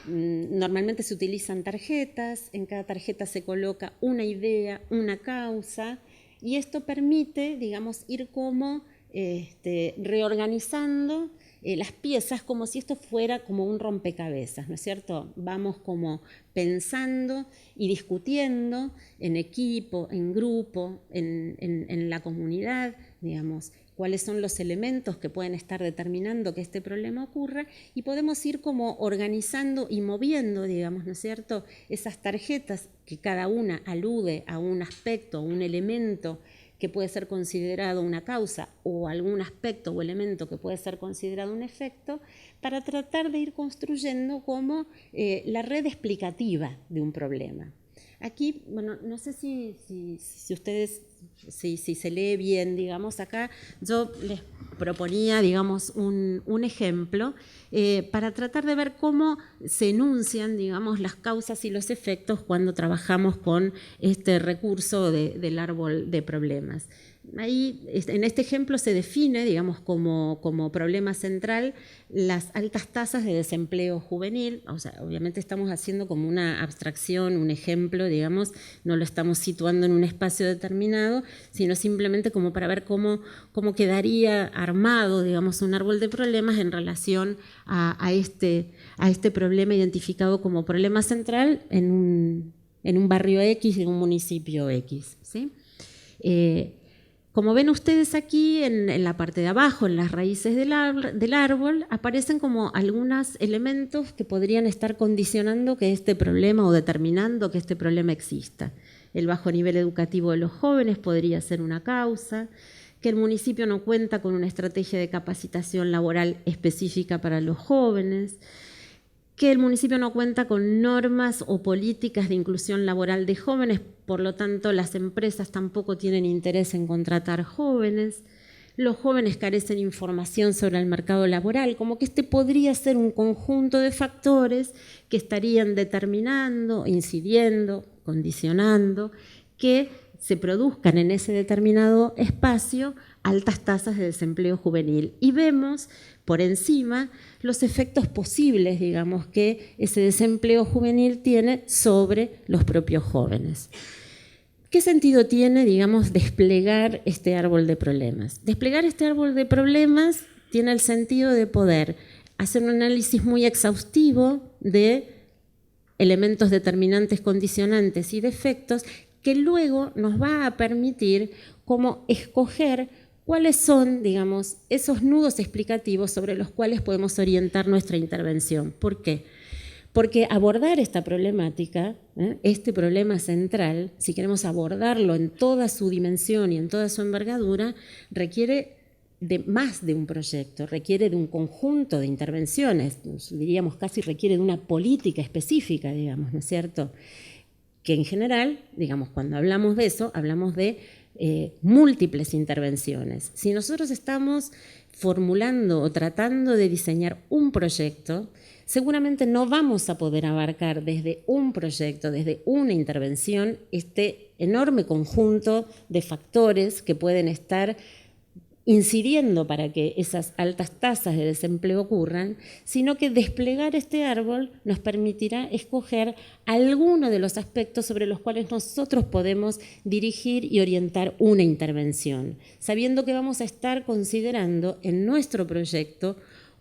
normalmente se utilizan tarjetas, en cada tarjeta se coloca una idea, una causa, y esto permite, digamos, ir como reorganizando las piezas como si esto fuera como un rompecabezas, ¿no es cierto? Vamos como pensando y discutiendo en equipo, en grupo, en la comunidad, digamos, cuáles son los elementos que pueden estar determinando que este problema ocurra, y podemos ir como organizando y moviendo, digamos, ¿no es cierto?, esas tarjetas que cada una alude a un aspecto, a un elemento que puede ser considerado una causa, o algún aspecto o elemento que puede ser considerado un efecto, para tratar de ir construyendo como la red explicativa de un problema. Aquí, bueno, no sé si ustedes, si se lee bien, digamos, acá yo les proponía, digamos, un ejemplo para tratar de ver cómo se enuncian, digamos, las causas y los efectos cuando trabajamos con este recurso del árbol de problemas. Ahí, en este ejemplo, se define, digamos, como problema central las altas tasas de desempleo juvenil. O sea, obviamente estamos haciendo como una abstracción, un ejemplo, digamos, no lo estamos situando en un espacio determinado, sino simplemente como para ver cómo quedaría armado, digamos, un árbol de problemas en relación a este problema identificado como problema central en un barrio X, en un municipio X, ¿sí? Como ven ustedes aquí, en la parte de abajo, en las raíces del árbol, aparecen como algunos elementos que podrían estar condicionando que este problema o determinando que este problema exista. El bajo nivel educativo de los jóvenes podría ser una causa, que el municipio no cuenta con una estrategia de capacitación laboral específica para los jóvenes, que el municipio no cuenta con normas o políticas de inclusión laboral de jóvenes, por lo tanto las empresas tampoco tienen interés en contratar jóvenes, los jóvenes carecen de información sobre el mercado laboral, como que este podría ser un conjunto de factores que estarían determinando, incidiendo, condicionando, que se produzcan en ese determinado espacio altas tasas de desempleo juvenil. Y vemos por encima los efectos posibles, digamos, que ese desempleo juvenil tiene sobre los propios jóvenes. ¿Qué sentido tiene, digamos, desplegar este árbol de problemas? Desplegar este árbol de problemas tiene el sentido de poder hacer un análisis muy exhaustivo de elementos determinantes, condicionantes y defectos, que luego nos va a permitir cómo escoger cuáles son, digamos, esos nudos explicativos sobre los cuales podemos orientar nuestra intervención. ¿Por qué? Porque abordar esta problemática, este problema central, si queremos abordarlo en toda su dimensión y en toda su envergadura, requiere de más de un proyecto, requiere de un conjunto de intervenciones, diríamos casi requiere de una política específica, digamos, ¿no es cierto?, que en general, digamos, cuando hablamos de eso, hablamos de múltiples intervenciones. Si nosotros estamos formulando o tratando de diseñar un proyecto, seguramente no vamos a poder abarcar desde un proyecto, desde una intervención, este enorme conjunto de factores que pueden estar incidiendo para que esas altas tasas de desempleo ocurran, sino que desplegar este árbol nos permitirá escoger algunos de los aspectos sobre los cuales nosotros podemos dirigir y orientar una intervención, sabiendo que vamos a estar considerando en nuestro proyecto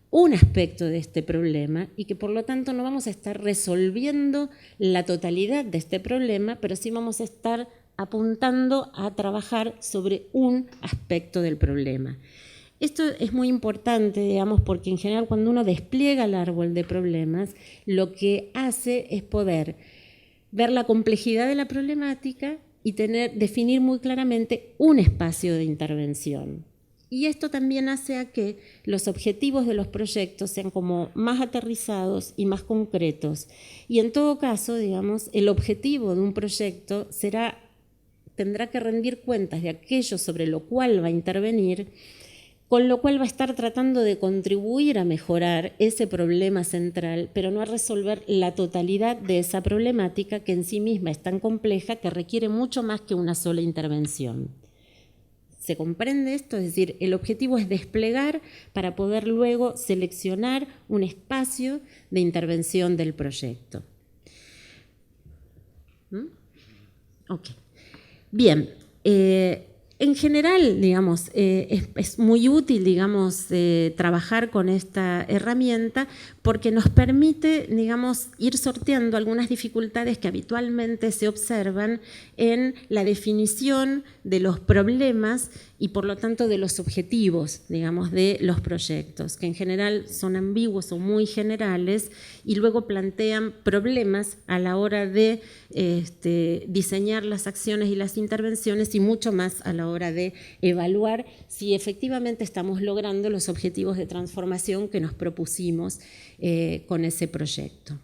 un aspecto de este problema y que por lo tanto no vamos a estar resolviendo la totalidad de este problema, pero sí vamos a estar apuntando a trabajar sobre un aspecto del problema. Esto es muy importante, digamos, porque en general cuando uno despliega el árbol de problemas, lo que hace es poder ver la complejidad de la problemática y definir muy claramente un espacio de intervención. Y esto también hace a que los objetivos de los proyectos sean como más aterrizados y más concretos. Y en todo caso, digamos, el objetivo de un proyecto tendrá que rendir cuentas de aquello sobre lo cual va a intervenir, con lo cual va a estar tratando de contribuir a mejorar ese problema central, pero no a resolver la totalidad de esa problemática que en sí misma es tan compleja que requiere mucho más que una sola intervención. ¿Se comprende esto? Es decir, el objetivo es desplegar para poder luego seleccionar un espacio de intervención del proyecto. Ok. Bien, en general, digamos, es muy útil, digamos, trabajar con esta herramienta porque nos permite, digamos, ir sorteando algunas dificultades que habitualmente se observan en la definición de los problemas y, por lo tanto, de los objetivos, digamos, de los proyectos, que en general son ambiguos o muy generales y luego plantean problemas a la hora de diseñar las acciones y las intervenciones y mucho más a la hora de evaluar si efectivamente estamos logrando los objetivos de transformación que nos propusimos con ese proyecto.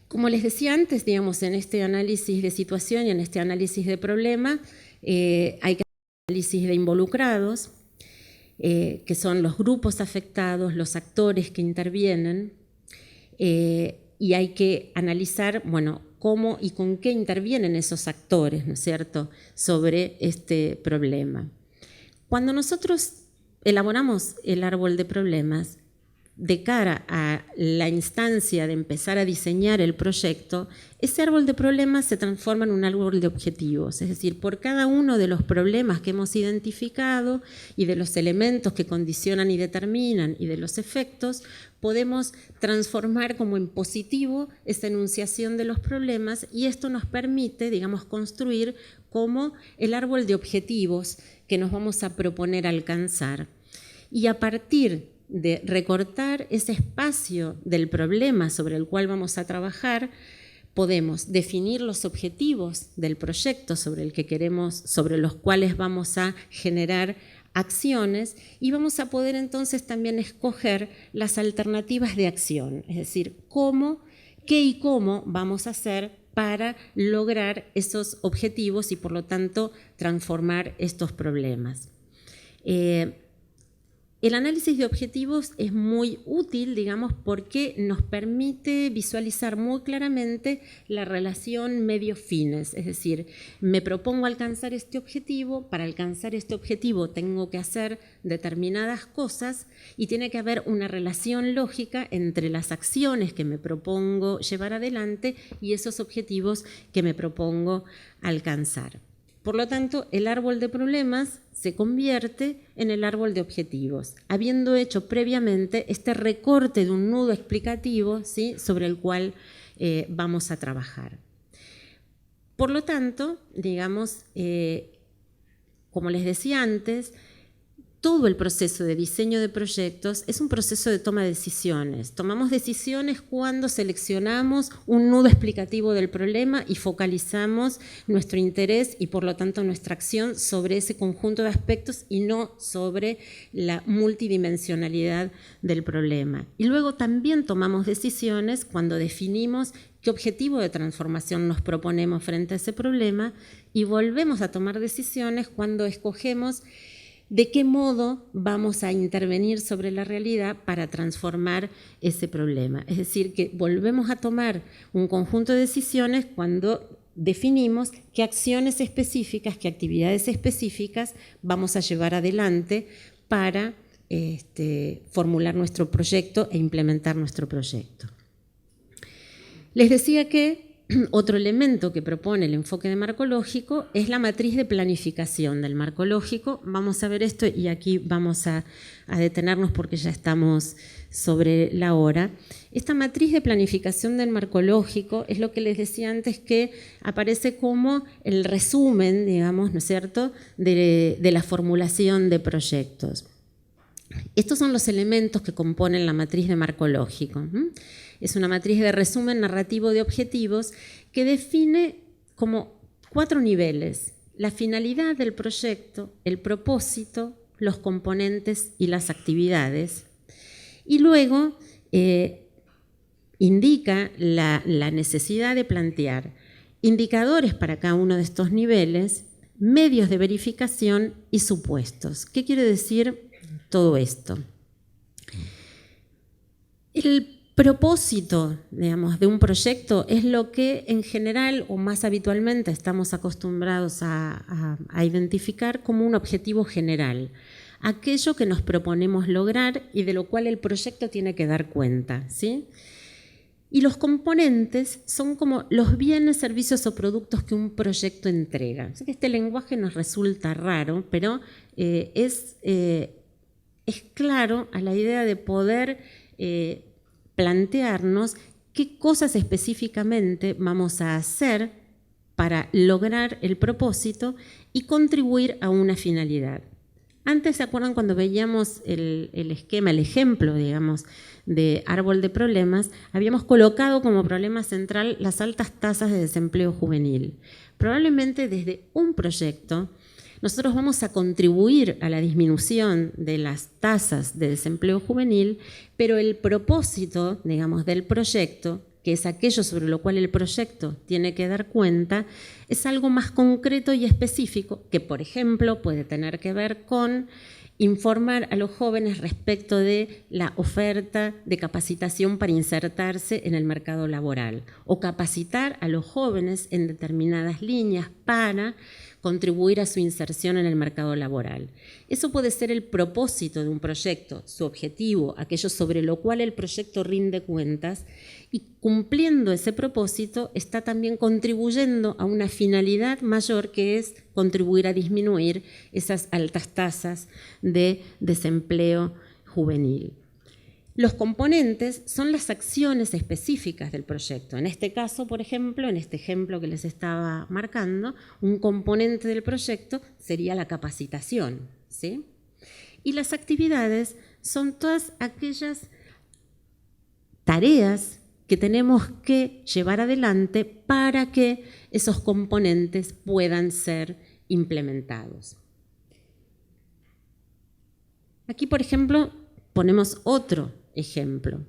Como les decía antes, digamos, en este análisis de situación y en este análisis de problema hay que hacer análisis de involucrados, que son los grupos afectados, los actores que intervienen, y hay que analizar, bueno, cómo y con qué intervienen esos actores, ¿no es cierto?, sobre este problema. Cuando nosotros elaboramos el árbol de problemas, de cara a la instancia de empezar a diseñar el proyecto, ese árbol de problemas se transforma en un árbol de objetivos. Es decir, por cada uno de los problemas que hemos identificado y de los elementos que condicionan y determinan y de los efectos, podemos transformar como en positivo esa enunciación de los problemas y esto nos permite, digamos, construir como el árbol de objetivos que nos vamos a proponer alcanzar. Y a partir de recortar ese espacio del problema sobre el cual vamos a trabajar, podemos definir los objetivos del proyecto sobre los cuales vamos a generar acciones y vamos a poder entonces también escoger las alternativas de acción, es decir, qué y cómo vamos a hacer para lograr esos objetivos y por lo tanto transformar estos problemas. El análisis de objetivos es muy útil, digamos, porque nos permite visualizar muy claramente la relación medios-fines, es decir, me propongo alcanzar este objetivo, para alcanzar este objetivo tengo que hacer determinadas cosas y tiene que haber una relación lógica entre las acciones que me propongo llevar adelante y esos objetivos que me propongo alcanzar. Por lo tanto, el árbol de problemas se convierte en el árbol de objetivos, habiendo hecho previamente este recorte de un nudo explicativo, ¿sí?, sobre el cual vamos a trabajar. Por lo tanto, digamos, como les decía antes, todo el proceso de diseño de proyectos es un proceso de toma de decisiones. Tomamos decisiones cuando seleccionamos un nudo explicativo del problema y focalizamos nuestro interés y por lo tanto nuestra acción sobre ese conjunto de aspectos y no sobre la multidimensionalidad del problema. Y luego también tomamos decisiones cuando definimos qué objetivo de transformación nos proponemos frente a ese problema y volvemos a tomar decisiones cuando escogemos de qué modo vamos a intervenir sobre la realidad para transformar ese problema. Es decir, que volvemos a tomar un conjunto de decisiones cuando definimos qué acciones específicas, qué actividades específicas vamos a llevar adelante para formular nuestro proyecto e implementar nuestro proyecto. Les decía que otro elemento que propone el enfoque de marco lógico es la matriz de planificación del marco lógico. Vamos a ver esto y aquí vamos a detenernos porque ya estamos sobre la hora. Esta matriz de planificación del marco lógico es lo que les decía antes, que aparece como el resumen, digamos, ¿no es cierto?, de la formulación de proyectos. Estos son los elementos que componen la matriz de marco lógico. Es una matriz de resumen narrativo de objetivos que define como 4 niveles: la finalidad del proyecto, el propósito, los componentes y las actividades. Y luego indica la necesidad de plantear indicadores para cada uno de estos niveles, medios de verificación y supuestos. ¿Qué quiere decir todo esto? El propósito, digamos, de un proyecto es lo que en general o más habitualmente estamos acostumbrados a identificar como un objetivo general, aquello que nos proponemos lograr y de lo cual el proyecto tiene que dar cuenta, ¿sí? Y los componentes son como los bienes, servicios o productos que un proyecto entrega. Sé que este lenguaje nos resulta raro, pero es claro a la idea de poder plantearnos qué cosas específicamente vamos a hacer para lograr el propósito y contribuir a una finalidad. Antes, ¿se acuerdan cuando veíamos el esquema, el ejemplo, digamos, de árbol de problemas? Habíamos colocado como problema central las altas tasas de desempleo juvenil. Probablemente desde un proyecto nosotros vamos a contribuir a la disminución de las tasas de desempleo juvenil, pero el propósito, digamos, del proyecto, que es aquello sobre lo cual el proyecto tiene que dar cuenta, es algo más concreto y específico que, por ejemplo, puede tener que ver con informar a los jóvenes respecto de la oferta de capacitación para insertarse en el mercado laboral, o capacitar a los jóvenes en determinadas líneas para contribuir a su inserción en el mercado laboral. Eso puede ser el propósito de un proyecto, su objetivo, aquello sobre lo cual el proyecto rinde cuentas, y cumpliendo ese propósito está también contribuyendo a una finalidad mayor, que es contribuir a disminuir esas altas tasas de desempleo juvenil. Los componentes son las acciones específicas del proyecto. En este caso, por ejemplo, en este ejemplo que les estaba marcando, un componente del proyecto sería la capacitación, ¿sí? Y las actividades son todas aquellas tareas que tenemos que llevar adelante para que esos componentes puedan ser implementados. Aquí, por ejemplo, ponemos otro ejemplo.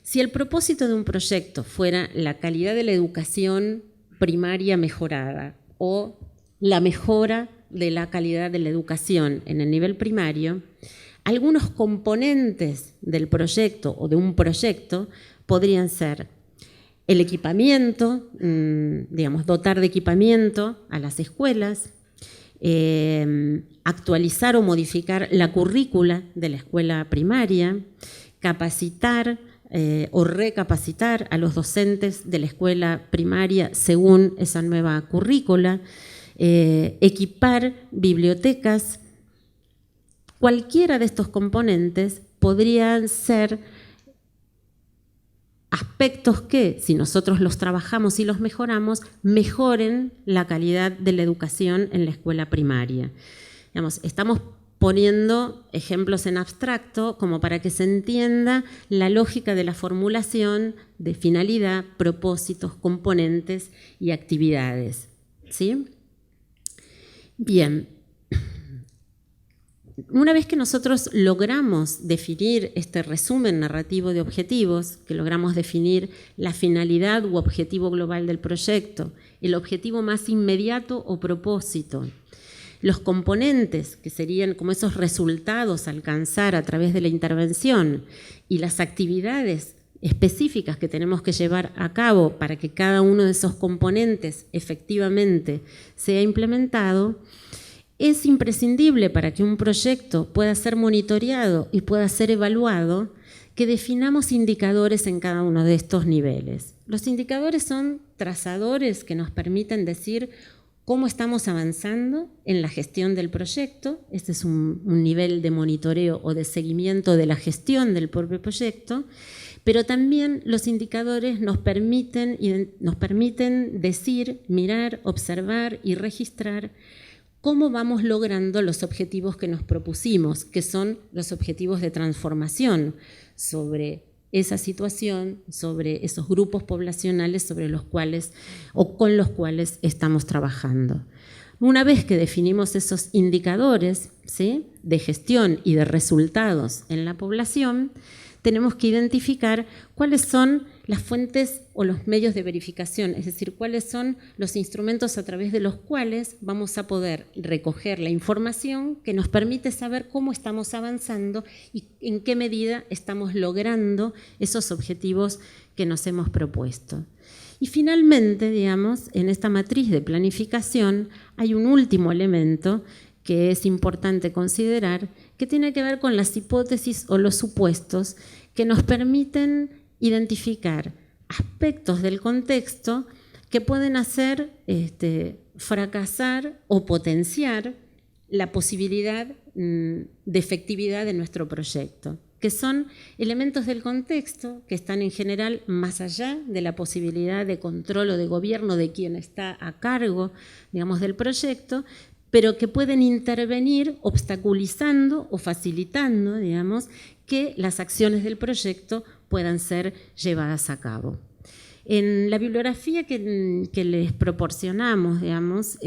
Si el propósito de un proyecto fuera la calidad de la educación primaria mejorada o la mejora de la calidad de la educación en el nivel primario, algunos componentes del proyecto o de un proyecto podrían ser el equipamiento, digamos, dotar de equipamiento a las escuelas, actualizar o modificar la currícula de la escuela primaria, capacitar o recapacitar a los docentes de la escuela primaria según esa nueva currícula, equipar bibliotecas. Cualquiera de estos componentes podrían ser aspectos que, si nosotros los trabajamos y los mejoramos, mejoren la calidad de la educación en la escuela primaria. Digamos, estamos poniendo ejemplos en abstracto como para que se entienda la lógica de la formulación de finalidad, propósitos, componentes y actividades, ¿sí? Bien. Una vez que nosotros logramos definir este resumen narrativo de objetivos, que logramos definir la finalidad u objetivo global del proyecto, el objetivo más inmediato o propósito, los componentes, que serían como esos resultados a alcanzar a través de la intervención, y las actividades específicas que tenemos que llevar a cabo para que cada uno de esos componentes efectivamente sea implementado, es imprescindible para que un proyecto pueda ser monitoreado y pueda ser evaluado que definamos indicadores en cada uno de estos niveles. Los indicadores son trazadores que nos permiten decir cómo estamos avanzando en la gestión del proyecto. Este es un nivel de monitoreo o de seguimiento de la gestión del propio proyecto, pero también los indicadores nos permiten decir, mirar, observar y registrar cómo vamos logrando los objetivos que nos propusimos, que son los objetivos de transformación sobre esa situación, sobre esos grupos poblacionales sobre los cuales o con los cuales estamos trabajando. Una vez que definimos esos indicadores, ¿sí?, de gestión y de resultados en la población, tenemos que identificar cuáles son las fuentes o los medios de verificación, es decir, cuáles son los instrumentos a través de los cuales vamos a poder recoger la información que nos permite saber cómo estamos avanzando y en qué medida estamos logrando esos objetivos que nos hemos propuesto. Y finalmente, digamos, en esta matriz de planificación hay un último elemento que es importante considerar, que tiene que ver con las hipótesis o los supuestos que nos permiten identificar aspectos del contexto que pueden hacer fracasar o potenciar la posibilidad de efectividad de nuestro proyecto, que son elementos del contexto que están en general más allá de la posibilidad de control o de gobierno de quien está a cargo, digamos, del proyecto, pero que pueden intervenir obstaculizando o facilitando, digamos, que las acciones del proyecto puedan ser llevadas a cabo. En la bibliografía que les proporcionamos, digamos,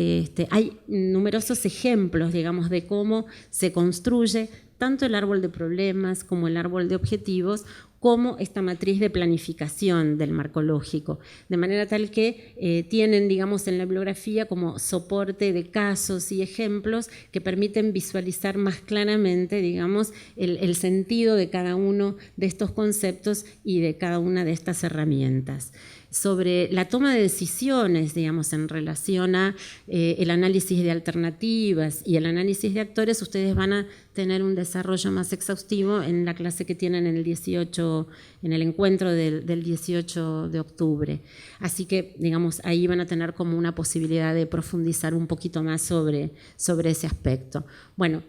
hay numerosos ejemplos, digamos, de cómo se construye tanto el árbol de problemas como el árbol de objetivos, como esta matriz de planificación del marco lógico, de manera tal que tienen, digamos, en la bibliografía como soporte de casos y ejemplos que permiten visualizar más claramente, digamos, el sentido de cada uno de estos conceptos y de cada una de estas herramientas. Sobre la toma de decisiones, digamos, en relación a el análisis de alternativas y el análisis de actores, ustedes van a tener un desarrollo más exhaustivo en la clase que tienen en el encuentro del 18 de octubre. Así que, digamos, ahí van a tener como una posibilidad de profundizar un poquito más sobre ese aspecto. Bueno,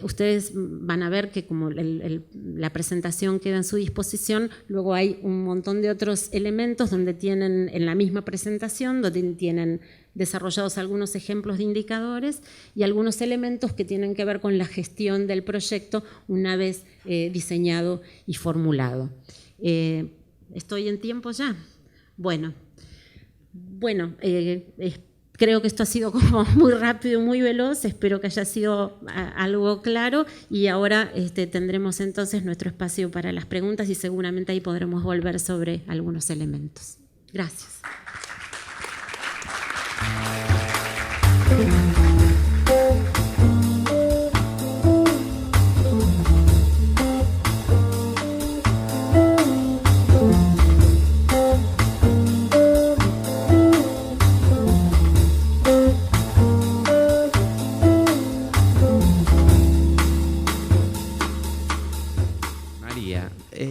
ustedes van a ver que como la presentación queda en su disposición, luego hay un montón de otros elementos donde tienen en la misma presentación, donde tienen desarrollados algunos ejemplos de indicadores y algunos elementos que tienen que ver con la gestión del proyecto una vez diseñado y formulado. ¿Estoy en tiempo ya? Bueno, creo que esto ha sido como muy rápido, muy veloz, espero que haya sido algo claro y ahora tendremos entonces nuestro espacio para las preguntas y seguramente ahí podremos volver sobre algunos elementos. Gracias.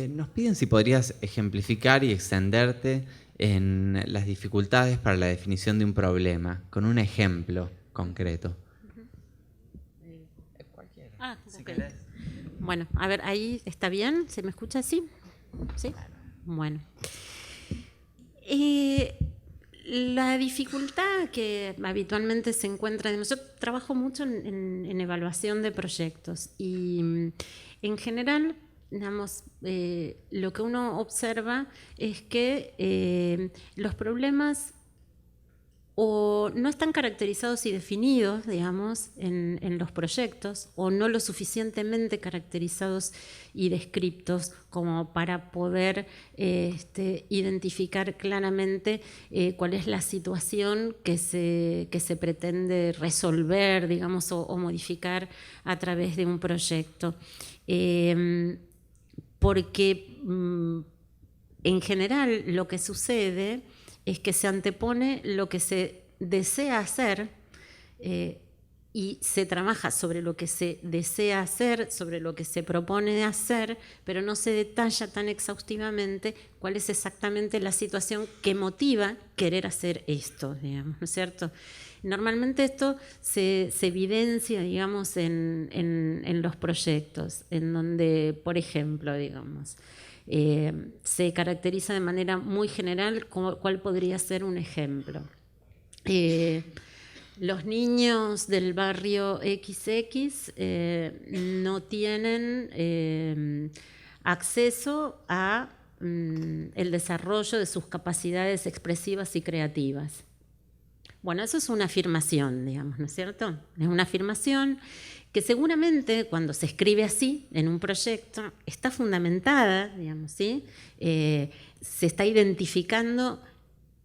Nos piden si podrías ejemplificar y extenderte en las dificultades para la definición de un problema, con un ejemplo concreto. Si querés. Bueno, a ver, ahí está bien, ¿se me escucha así? ¿Sí? Bueno. La dificultad que habitualmente se encuentra, yo trabajo mucho en evaluación de proyectos y en general, digamos, lo que uno observa es que los problemas o no están caracterizados y definidos, digamos, en los proyectos, o no lo suficientemente caracterizados y descriptos como para poder identificar claramente cuál es la situación que se pretende resolver, digamos, o modificar a través de un proyecto. Porque en general lo que sucede es que se antepone lo que se desea hacer y se trabaja sobre lo que se desea hacer, sobre lo que se propone hacer, pero no se detalla tan exhaustivamente cuál es exactamente la situación que motiva querer hacer esto, digamos, ¿no es cierto? Normalmente esto se evidencia, digamos, en los proyectos, en donde, por ejemplo, digamos, se caracteriza de manera muy general cuál podría ser un ejemplo. Los niños del barrio XX no tienen acceso a el desarrollo de sus capacidades expresivas y creativas. Bueno, eso es una afirmación, digamos, ¿no es cierto? Es una afirmación que seguramente cuando se escribe así en un proyecto está fundamentada, digamos, ¿sí? Se está identificando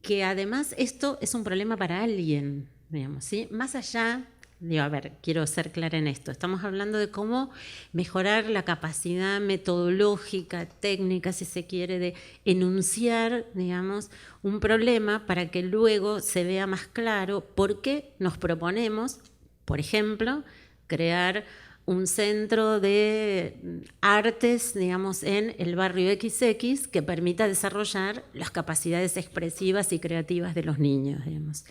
que además esto es un problema para alguien, digamos, ¿sí? Más allá, digo, a ver, quiero ser clara en esto, estamos hablando de cómo mejorar la capacidad metodológica, técnica, si se quiere, de enunciar, digamos, un problema para que luego se vea más claro por qué nos proponemos, por ejemplo, crear un centro de artes, digamos, en el barrio XX que permita desarrollar las capacidades expresivas y creativas de los niños, digamos.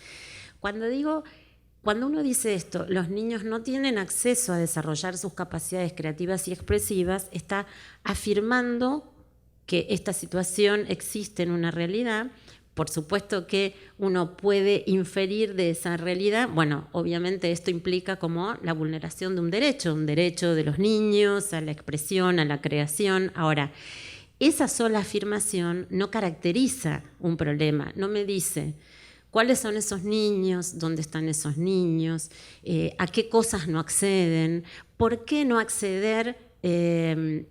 Cuando uno dice esto, los niños no tienen acceso a desarrollar sus capacidades creativas y expresivas, está afirmando que esta situación existe en una realidad. Por supuesto que uno puede inferir de esa realidad, bueno, obviamente esto implica como la vulneración de un derecho de los niños a la expresión, a la creación. Ahora, esa sola afirmación no caracteriza un problema, no me dice cuáles son esos niños, dónde están esos niños, a qué cosas no acceden, por qué no acceder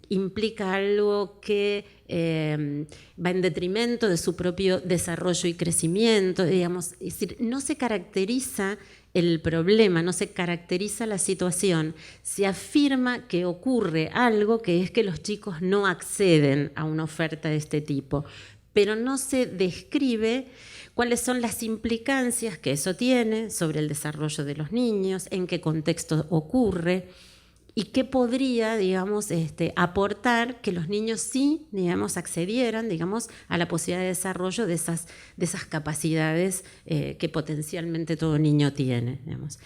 implica algo que va en detrimento de su propio desarrollo y crecimiento, digamos. Es decir, no se caracteriza el problema, no se caracteriza la situación, se afirma que ocurre algo, que es que los chicos no acceden a una oferta de este tipo, pero no se describe cuáles son las implicancias que eso tiene sobre el desarrollo de los niños, en qué contexto ocurre y qué podría, digamos, aportar que los niños sí, digamos, accedieran, digamos, a la posibilidad de desarrollo de esas capacidades que potencialmente todo niño tiene, digamos.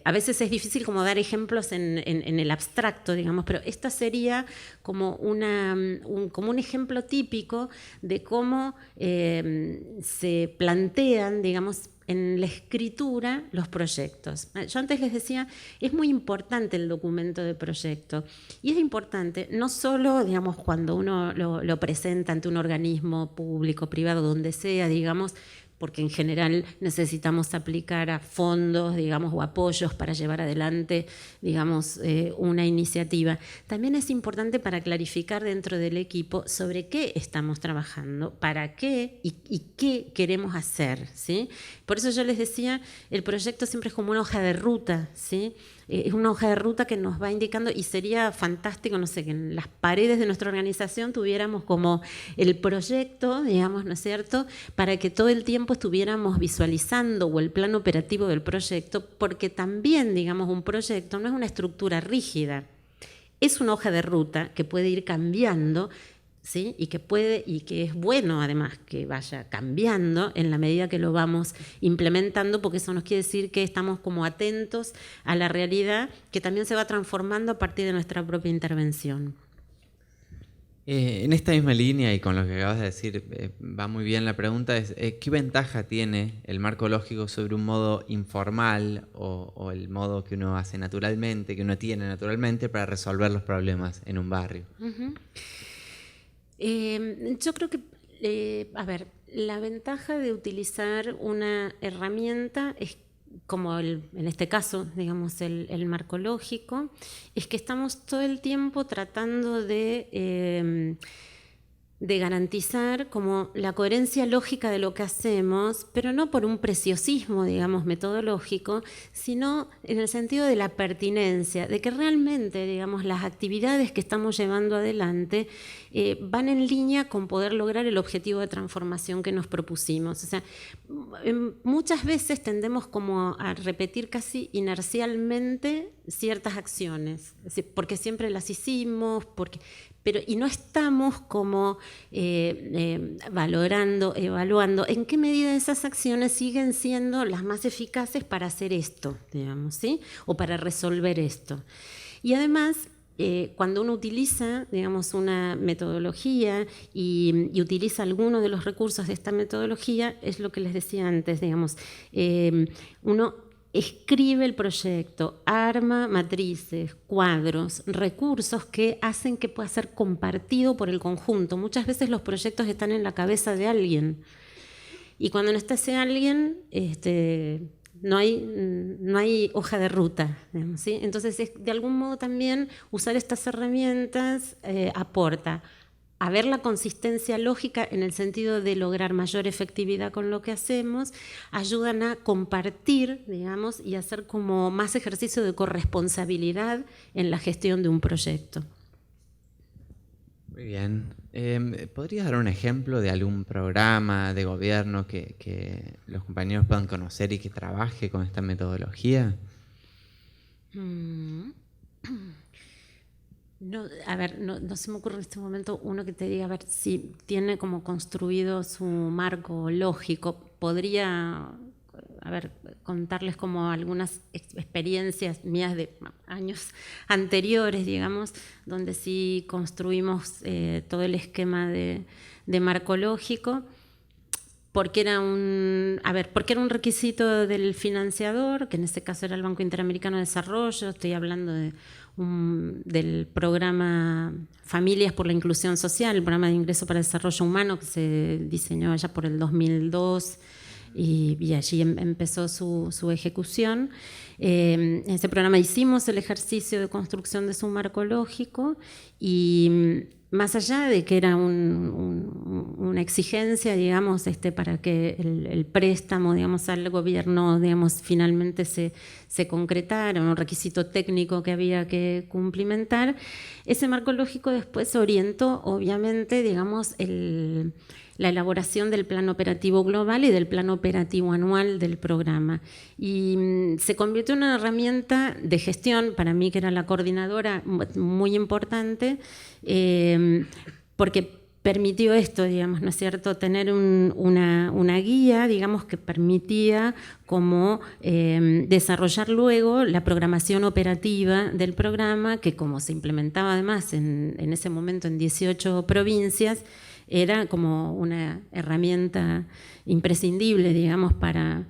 A veces es difícil como dar ejemplos en el abstracto, digamos, pero esta sería como un ejemplo típico de cómo se plantean, digamos, en la escritura los proyectos. Yo antes les decía, es muy importante el documento de proyecto y es importante no solo, digamos, cuando uno lo presenta ante un organismo público, privado, donde sea, digamos, porque en general necesitamos aplicar a fondos, digamos, o apoyos para llevar adelante, digamos, una iniciativa. También es importante para clarificar dentro del equipo sobre qué estamos trabajando, para qué y qué queremos hacer, ¿sí? Por eso yo les decía, el proyecto siempre es como una hoja de ruta, ¿sí? Es una hoja de ruta que nos va indicando y sería fantástico, no sé, que en las paredes de nuestra organización tuviéramos como el proyecto, digamos, ¿no es cierto?, para que todo el tiempo estuviéramos visualizando o el plan operativo del proyecto, porque también, digamos, un proyecto no es una estructura rígida, es una hoja de ruta que puede ir cambiando, ¿sí? Y que es bueno además que vaya cambiando en la medida que lo vamos implementando, porque eso nos quiere decir que estamos como atentos a la realidad que también se va transformando a partir de nuestra propia intervención. En esta misma línea y con lo que acabas de decir, va muy bien la pregunta, es ¿qué ventaja tiene el marco lógico sobre un modo informal o el modo que uno hace naturalmente, que uno tiene naturalmente para resolver los problemas en un barrio? Uh-huh. Yo creo que, a ver, la ventaja de utilizar una herramienta es como en este caso, digamos, el marco lógico, es que estamos todo el tiempo tratando de de garantizar como la coherencia lógica de lo que hacemos, pero no por un preciosismo, digamos, metodológico, sino en el sentido de la pertinencia, de que realmente, digamos, las actividades que estamos llevando adelante van en línea con poder lograr el objetivo de transformación que nos propusimos. O sea, muchas veces tendemos como a repetir casi inercialmente ciertas acciones, porque siempre las hicimos, y no estamos como valorando, evaluando en qué medida esas acciones siguen siendo las más eficaces para hacer esto, digamos, ¿sí? O para resolver esto. Y además, cuando uno utiliza, digamos, una metodología y utiliza algunos de los recursos de esta metodología, es lo que les decía antes, digamos, uno escribe el proyecto, arma matrices, cuadros, recursos que hacen que pueda ser compartido por el conjunto. Muchas veces los proyectos están en la cabeza de alguien y cuando no está ese alguien, no hay hoja de ruta, digamos, ¿sí? Entonces, de algún modo también usar estas herramientas aporta a ver la consistencia lógica en el sentido de lograr mayor efectividad con lo que hacemos, ayudan a compartir, digamos, y hacer como más ejercicio de corresponsabilidad en la gestión de un proyecto. Muy bien. ¿Podrías dar un ejemplo de algún programa de gobierno que los compañeros puedan conocer y que trabaje con esta metodología? No, a ver, no se me ocurre en este momento uno que te diga, a ver, si tiene como construido su marco lógico. Podría, a ver, contarles como algunas experiencias mías de años anteriores, digamos, donde sí construimos todo el esquema de marco lógico, porque era un requisito del financiador, que en este caso era el Banco Interamericano de Desarrollo. Estoy hablando del programa Familias por la Inclusión Social, el programa de ingreso para el desarrollo humano que se diseñó allá por el 2002 y allí empezó su ejecución. En ese programa hicimos el ejercicio de construcción de su marco lógico y más allá de que era una exigencia, digamos, para que el préstamo, digamos, al gobierno, digamos, finalmente se concretara, un requisito técnico que había que cumplimentar, ese marco lógico después orientó, obviamente, digamos, la elaboración del plan operativo global y del plan operativo anual del programa. Y se convirtió en una herramienta de gestión, para mí que era la coordinadora, muy importante, porque permitió esto, digamos, ¿no es cierto?, tener una guía, digamos, que permitía como desarrollar luego la programación operativa del programa, que como se implementaba además en ese momento en 18 provincias, era como una herramienta imprescindible, digamos, para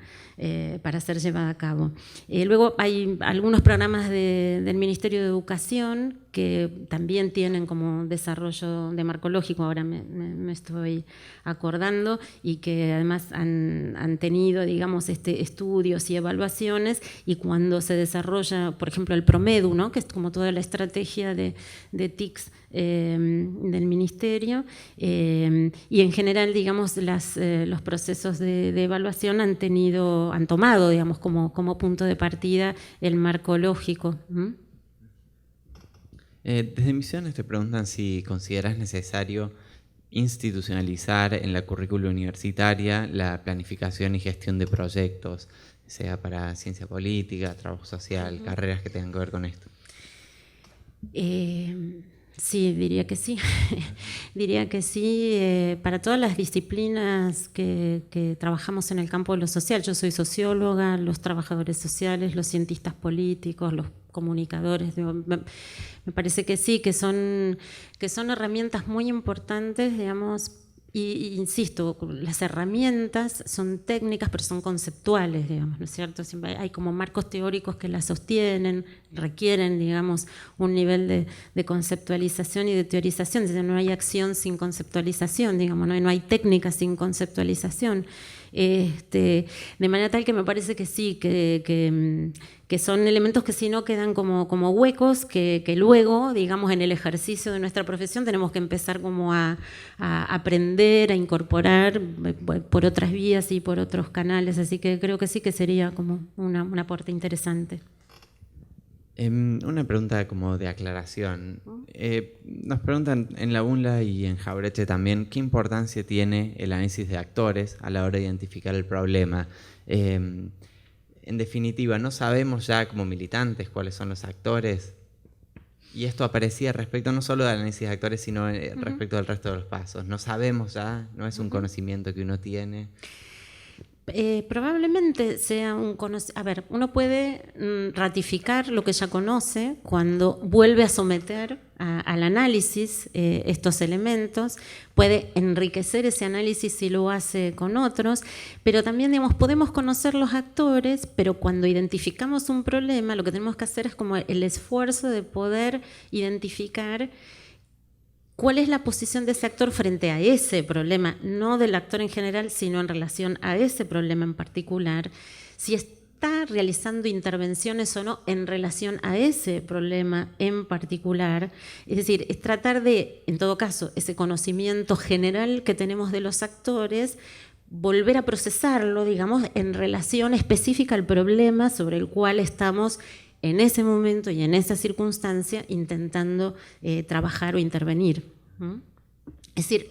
ser llevada a cabo. Luego hay algunos programas del Ministerio de Educación que también tienen como desarrollo de marco lógico, ahora me estoy acordando, y que además han tenido, digamos, estudios y evaluaciones, y cuando se desarrolla, por ejemplo, el Promedu, ¿no?, que es como toda la estrategia de TICs del Ministerio, y en general, digamos, los procesos de evaluación han tomado, digamos, como punto de partida el marco lógico. Desde Misiones te preguntan si consideras necesario institucionalizar en la currícula universitaria la planificación y gestión de proyectos, sea para ciencia política, trabajo social, carreras que tengan que ver con esto. Sí, diría que sí. Diría que sí, para todas las disciplinas que trabajamos en el campo de lo social. Yo soy socióloga, los trabajadores sociales, los cientistas políticos, los comunicadores. Me parece que sí, que son herramientas muy importantes, digamos. Y insisto, las herramientas son técnicas, pero son conceptuales, digamos, ¿no es cierto? Siempre hay como marcos teóricos que las sostienen, requieren, digamos, un nivel de conceptualización y de teorización. Es decir, no hay acción sin conceptualización, digamos, no hay técnica sin conceptualización. De manera tal que me parece que sí, que que son elementos que si no quedan como huecos, que luego, digamos, en el ejercicio de nuestra profesión tenemos que empezar como a aprender, a incorporar por otras vías y por otros canales, así que creo que sí que sería como un aporte interesante. Una pregunta como de aclaración. Nos preguntan en la UNLA y en Jauretche también, ¿qué importancia tiene el análisis de actores a la hora de identificar el problema? En definitiva, ¿no sabemos ya como militantes cuáles son los actores? Y esto aparecía respecto no solo del análisis de actores, sino respecto del resto de los pasos. ¿No sabemos ya? ¿No es un conocimiento que uno tiene? Probablemente sea un conocimiento. A ver, uno puede ratificar lo que ya conoce cuando vuelve a someter al análisis estos elementos, puede enriquecer ese análisis si lo hace con otros, pero también, digamos, podemos conocer los actores, pero cuando identificamos un problema, lo que tenemos que hacer es como el esfuerzo de poder identificar ¿cuál es la posición de ese actor frente a ese problema? No del actor en general, sino en relación a ese problema en particular. Si está realizando intervenciones o no en relación a ese problema en particular. Es decir, es tratar de, en todo caso, ese conocimiento general que tenemos de los actores, volver a procesarlo, digamos, en relación específica al problema sobre el cual estamos en ese momento y en esa circunstancia intentando trabajar o intervenir. Es decir,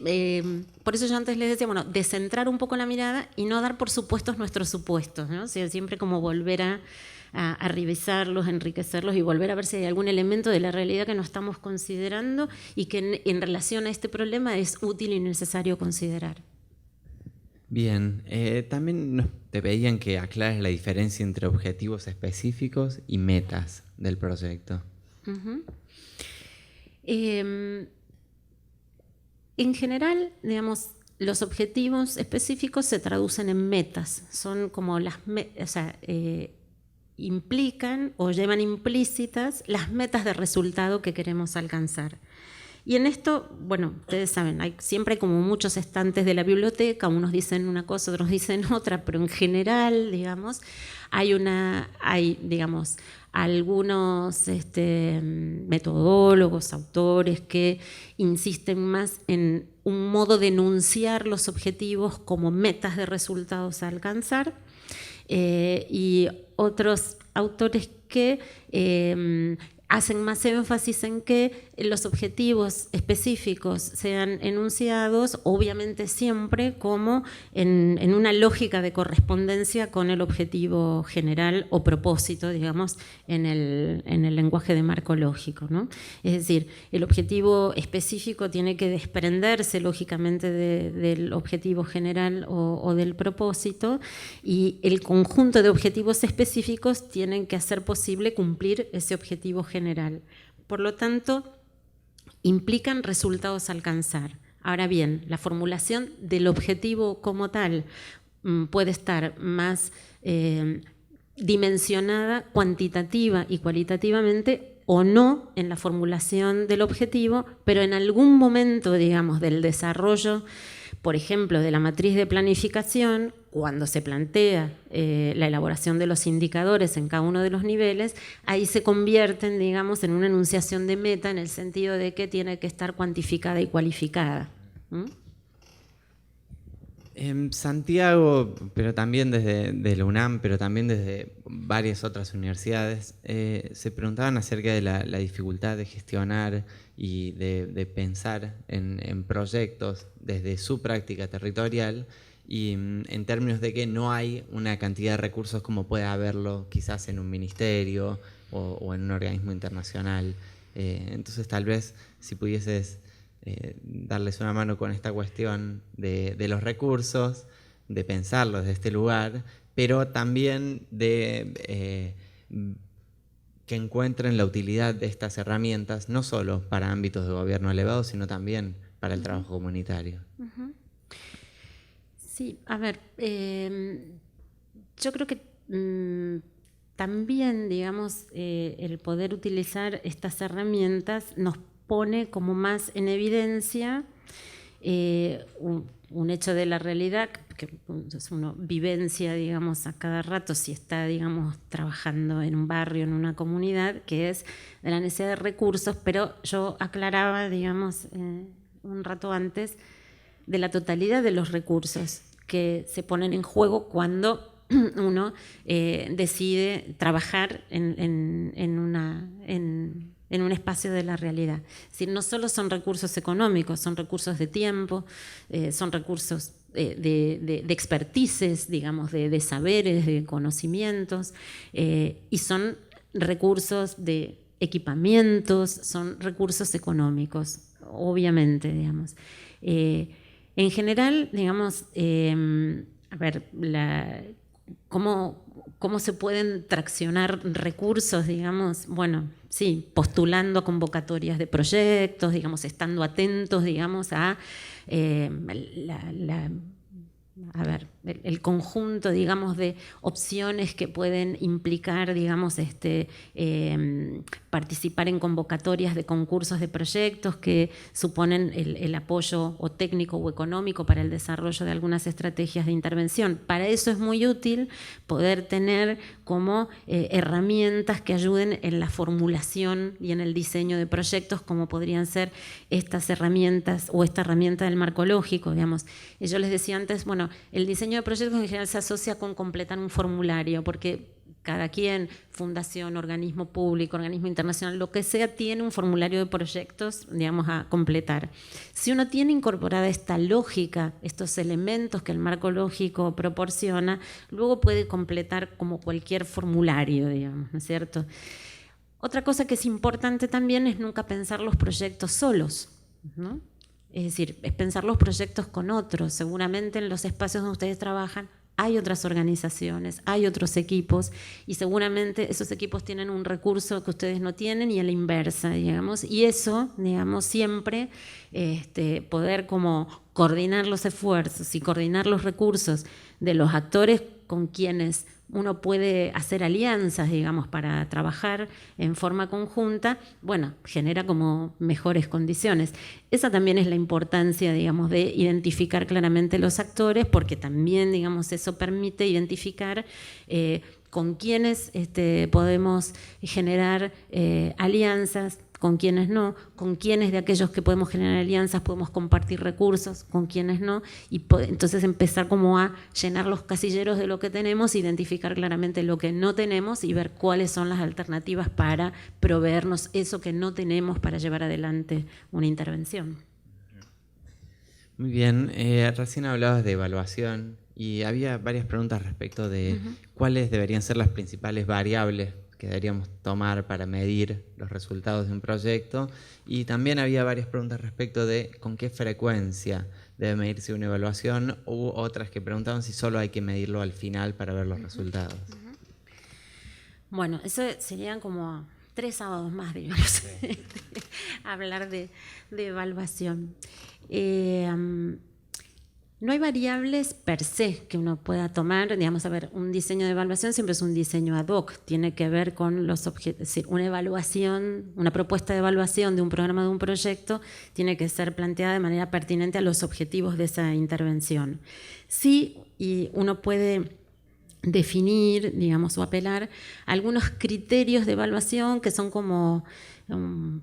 por eso yo antes les decía, bueno, descentrar un poco la mirada y no dar por supuestos nuestros supuestos, ¿no? O sea, siempre como volver a revisarlos, enriquecerlos y volver a ver si hay algún elemento de la realidad que no estamos considerando y que en relación a este problema es útil y necesario considerar. Bien, también te pedían que aclares la diferencia entre objetivos específicos y metas del proyecto. En general, digamos, los objetivos específicos se traducen en metas, son como implican o llevan implícitas las metas de resultado que queremos alcanzar. Y en esto, bueno, ustedes saben, siempre hay como muchos estantes de la biblioteca, unos dicen una cosa, otros dicen otra, pero en general, digamos, hay digamos, algunos metodólogos, autores que insisten más en un modo de enunciar los objetivos como metas de resultados a alcanzar, y otros autores que hacen más énfasis en que los objetivos específicos sean enunciados, obviamente siempre como en una lógica de correspondencia con el objetivo general o propósito, digamos, en el lenguaje de marco lógico, ¿no? Es decir, el objetivo específico tiene que desprenderse lógicamente del objetivo general o del propósito, y el conjunto de objetivos específicos tienen que hacer posible cumplir ese objetivo general. Por lo tanto, implican resultados a alcanzar. Ahora bien, la formulación del objetivo como tal puede estar más dimensionada cuantitativa y cualitativamente o no en la formulación del objetivo, pero en algún momento, digamos, del desarrollo, por ejemplo, de la matriz de planificación, cuando se plantea la elaboración de los indicadores en cada uno de los niveles, ahí se convierten, digamos, en una enunciación de meta en el sentido de que tiene que estar cuantificada y cualificada. En Santiago, pero también desde la UNAM, pero también desde varias otras universidades, se preguntaban acerca de la dificultad de gestionar y de pensar en proyectos desde su práctica territorial, y en términos de que no hay una cantidad de recursos como puede haberlo quizás en un ministerio o en un organismo internacional. Entonces tal vez si pudieses darles una mano con esta cuestión de los recursos, de pensarlo desde este lugar, pero también de que encuentren la utilidad de estas herramientas, no solo para ámbitos de gobierno elevado, sino también para el trabajo comunitario. Sí, a ver, yo creo que también, digamos, el poder utilizar estas herramientas nos pone como más en evidencia un hecho de la realidad que uno vivencia, digamos, a cada rato si está, digamos, trabajando en un barrio, en una comunidad, que es de la necesidad de recursos, pero yo aclaraba, digamos, un rato antes, de la totalidad de los recursos que se ponen en juego cuando uno decide trabajar en un espacio de la realidad. Es decir, no solo son recursos económicos, son recursos de tiempo, son recursos de expertices, digamos, de saberes, de conocimientos, y son recursos de equipamientos, son recursos económicos, obviamente, digamos. En general, digamos, a ver, ¿cómo se pueden traccionar recursos, digamos? Bueno, sí, postulando a convocatorias de proyectos, digamos, estando atentos, digamos, a el conjunto, digamos, de opciones que pueden implicar, digamos, participar en convocatorias de concursos de proyectos que suponen el apoyo o técnico o económico para el desarrollo de algunas estrategias de intervención. Para eso es muy útil poder tener como herramientas que ayuden en la formulación y en el diseño de proyectos, como podrían ser estas herramientas o esta herramienta del marco lógico, digamos. Yo les decía antes, bueno, el diseño de proyectos en general se asocia con completar un formulario, porque cada quien, fundación, organismo público, organismo internacional, lo que sea, tiene un formulario de proyectos, digamos, a completar. Si uno tiene incorporada esta lógica, estos elementos que el marco lógico proporciona, luego puede completar como cualquier formulario, digamos, ¿no es cierto? Otra cosa que es importante también es nunca pensar los proyectos solos, ¿no? Es decir, es pensar los proyectos con otros. Seguramente en los espacios donde ustedes trabajan hay otras organizaciones, hay otros equipos, y seguramente esos equipos tienen un recurso que ustedes no tienen y a la inversa, digamos. Y eso, digamos, siempre poder como coordinar los esfuerzos y coordinar los recursos de los actores con quienes uno puede hacer alianzas, digamos, para trabajar en forma conjunta, bueno, genera como mejores condiciones. Esa también es la importancia, digamos, de identificar claramente los actores, porque también, digamos, eso permite identificar con quienes podemos generar alianzas, con quienes no, con quienes de aquellos que podemos generar alianzas podemos compartir recursos, con quienes no, y entonces empezar como a llenar los casilleros de lo que tenemos, identificar claramente lo que no tenemos y ver cuáles son las alternativas para proveernos eso que no tenemos para llevar adelante una intervención. Muy bien, recién hablabas de evaluación y había varias preguntas respecto de cuáles deberían ser las principales variables que deberíamos tomar para medir los resultados de un proyecto, y también había varias preguntas respecto de con qué frecuencia debe medirse una evaluación, u otras que preguntaban si solo hay que medirlo al final para ver los resultados. Bueno, eso serían como 3 sábados más, digamos, sí. Hablar de evaluación. No hay variables per se que uno pueda tomar, digamos, a ver, un diseño de evaluación siempre es un diseño ad hoc, tiene que ver con los objetivos, es decir, una evaluación, una propuesta de evaluación de un programa, de un proyecto, tiene que ser planteada de manera pertinente a los objetivos de esa intervención. Sí, y uno puede definir, digamos, o apelar a algunos criterios de evaluación que son como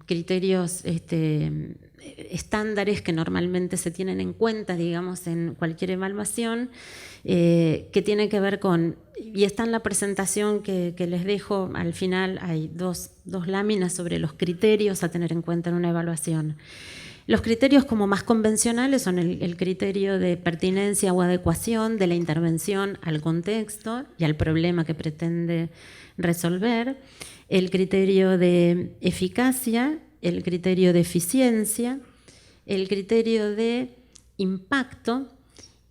criterios estándares que normalmente se tienen en cuenta, digamos, en cualquier evaluación, que tienen que ver con, y está en la presentación que les dejo, al final hay dos láminas sobre los criterios a tener en cuenta en una evaluación. Los criterios como más convencionales son el criterio de pertinencia o adecuación de la intervención al contexto y al problema que pretende resolver, el criterio de eficacia, el criterio de eficiencia, el criterio de impacto,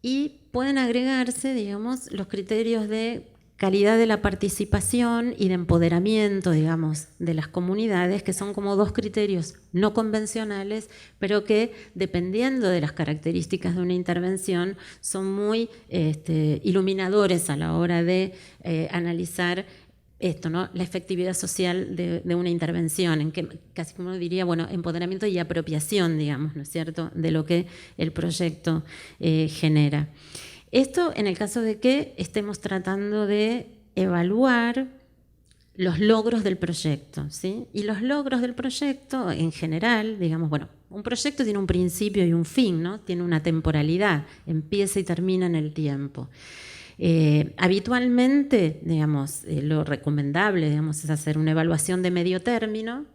y pueden agregarse, digamos, los criterios de calidad de la participación y de empoderamiento, digamos, de las comunidades, que son como 2 criterios no convencionales, pero que, dependiendo de las características de una intervención, son muy iluminadores a la hora de analizar esto, ¿no? La efectividad social de una intervención, en que casi como diría, bueno, empoderamiento y apropiación, digamos, ¿no es cierto?, de lo que el proyecto genera. Esto en el caso de que estemos tratando de evaluar los logros del proyecto, ¿sí? Y los logros del proyecto en general, digamos, bueno, un proyecto tiene un principio y un fin, ¿no? Tiene una temporalidad, empieza y termina en el tiempo. Habitualmente, digamos, lo recomendable, digamos, es hacer una evaluación de medio término.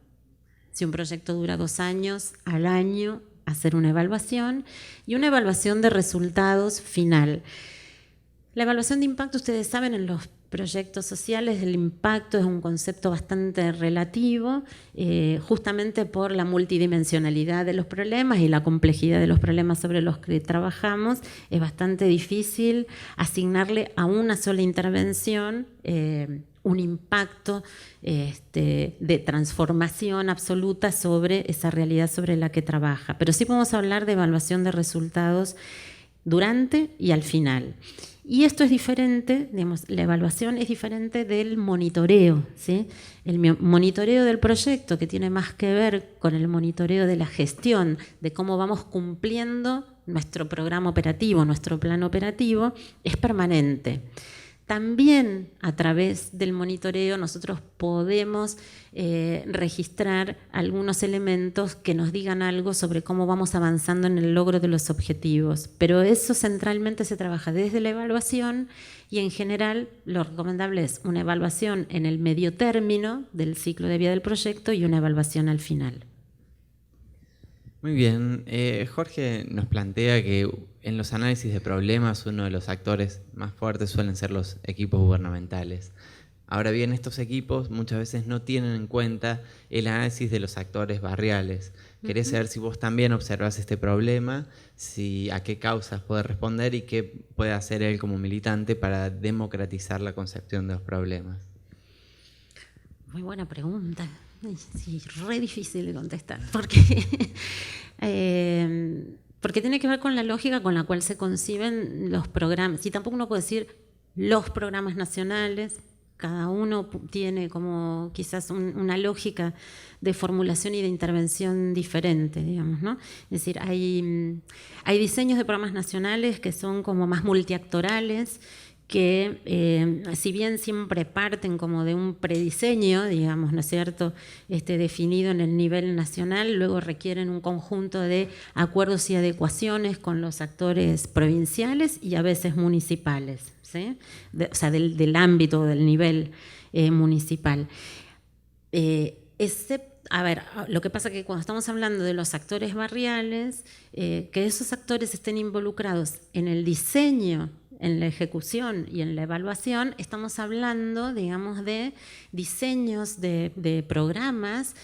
Si un proyecto dura 2 años, al año hacer una evaluación y una evaluación de resultados final. La evaluación de impacto, ustedes saben, en los proyectos sociales el impacto es un concepto bastante relativo, justamente por la multidimensionalidad de los problemas y la complejidad de los problemas sobre los que trabajamos. Es bastante difícil asignarle a una sola intervención un impacto de transformación absoluta sobre esa realidad sobre la que trabaja. Pero sí podemos hablar de evaluación de resultados durante y al final. Y esto es diferente, digamos, la evaluación es diferente del monitoreo, ¿sí? El monitoreo del proyecto, que tiene más que ver con el monitoreo de la gestión, de cómo vamos cumpliendo nuestro programa operativo, nuestro plan operativo, es permanente. También a través del monitoreo nosotros podemos registrar algunos elementos que nos digan algo sobre cómo vamos avanzando en el logro de los objetivos. Pero eso centralmente se trabaja desde la evaluación y en general lo recomendable es una evaluación en el medio término del ciclo de vida del proyecto y una evaluación al final. Muy bien. Jorge nos plantea que en los análisis de problemas uno de los actores más fuertes suelen ser los equipos gubernamentales. Ahora bien, estos equipos muchas veces no tienen en cuenta el análisis de los actores barriales. Quería saber si vos también observás este problema, a qué causas puede responder y qué puede hacer él como militante para democratizar la concepción de los problemas. Muy buena pregunta. Sí, re difícil de contestar, porque tiene que ver con la lógica con la cual se conciben los programas. Y tampoco uno puede decir los programas nacionales, cada uno tiene como quizás una lógica de formulación y de intervención diferente, digamos, ¿no? Es decir, hay diseños de programas nacionales que son como más multiactorales, que si bien siempre parten como de un prediseño, digamos, ¿no es cierto?, definido en el nivel nacional, luego requieren un conjunto de acuerdos y adecuaciones con los actores provinciales y a veces municipales, ¿sí? O sea, del ámbito, del nivel municipal. A ver, lo que pasa es que cuando estamos hablando de los actores barriales, que esos actores estén involucrados en el diseño, en la ejecución y en la evaluación, estamos hablando, digamos, de diseños de programas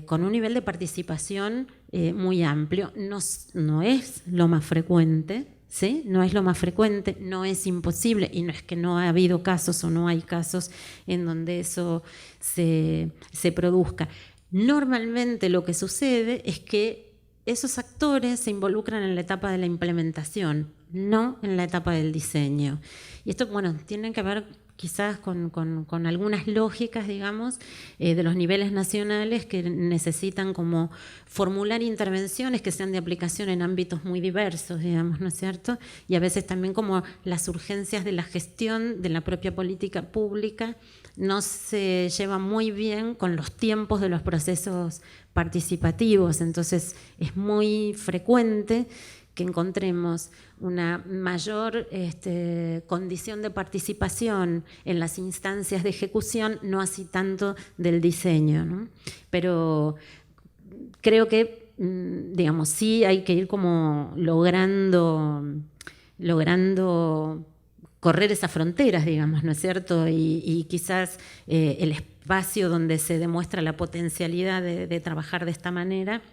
con un nivel de participación muy amplio. No es lo más frecuente, ¿sí? No es lo más frecuente, no es imposible, y no es que no ha habido casos o no hay casos en donde eso se produzca. Normalmente lo que sucede es que esos actores se involucran en la etapa de la implementación, no en la etapa del diseño. Y esto, bueno, tiene que ver quizás con algunas lógicas, digamos, de los niveles nacionales que necesitan como formular intervenciones que sean de aplicación en ámbitos muy diversos, digamos, ¿no es cierto? Y a veces también como las urgencias de la gestión de la propia política pública no se llevan muy bien con los tiempos de los procesos participativos. Entonces es muy frecuente que encontremos una mayor condición de participación en las instancias de ejecución, no así tanto del diseño, ¿no? Pero creo que, digamos, sí hay que ir como logrando correr esas fronteras, digamos, ¿no es cierto? Y quizás el espacio donde se demuestra la potencialidad de trabajar de esta manera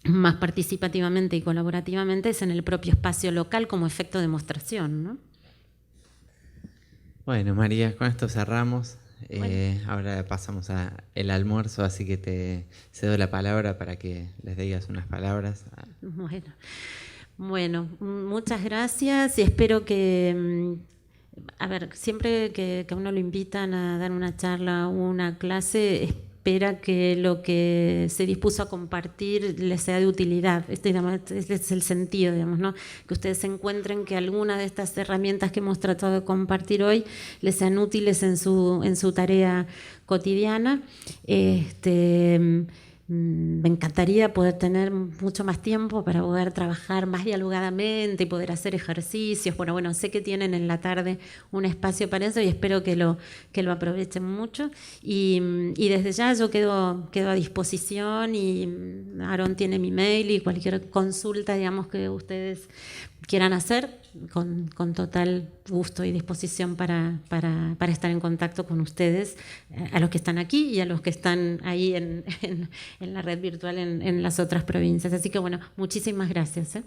más participativamente y colaborativamente es en el propio espacio local como efecto de demostración, ¿no? Bueno, María, con esto cerramos. Ahora pasamos al almuerzo, así que te cedo la palabra para que les digas unas palabras. Bueno, muchas gracias y espero que A ver, siempre que uno lo invitan a dar una charla o una clase, espera que lo que se dispuso a compartir les sea de utilidad. Este es el sentido, digamos, ¿no? Que ustedes encuentren que alguna de estas herramientas que hemos tratado de compartir hoy les sean útiles en su tarea cotidiana. Me encantaría poder tener mucho más tiempo para poder trabajar más dialogadamente y poder hacer ejercicios. Bueno, sé que tienen en la tarde un espacio para eso y espero que lo aprovechen mucho. Y desde ya yo quedo a disposición, y Aarón tiene mi mail, y cualquier consulta, digamos, que ustedes quieran hacer, con total gusto y disposición para estar en contacto con ustedes, a los que están aquí y a los que están ahí en la red virtual en las otras provincias. Así que bueno, muchísimas gracias.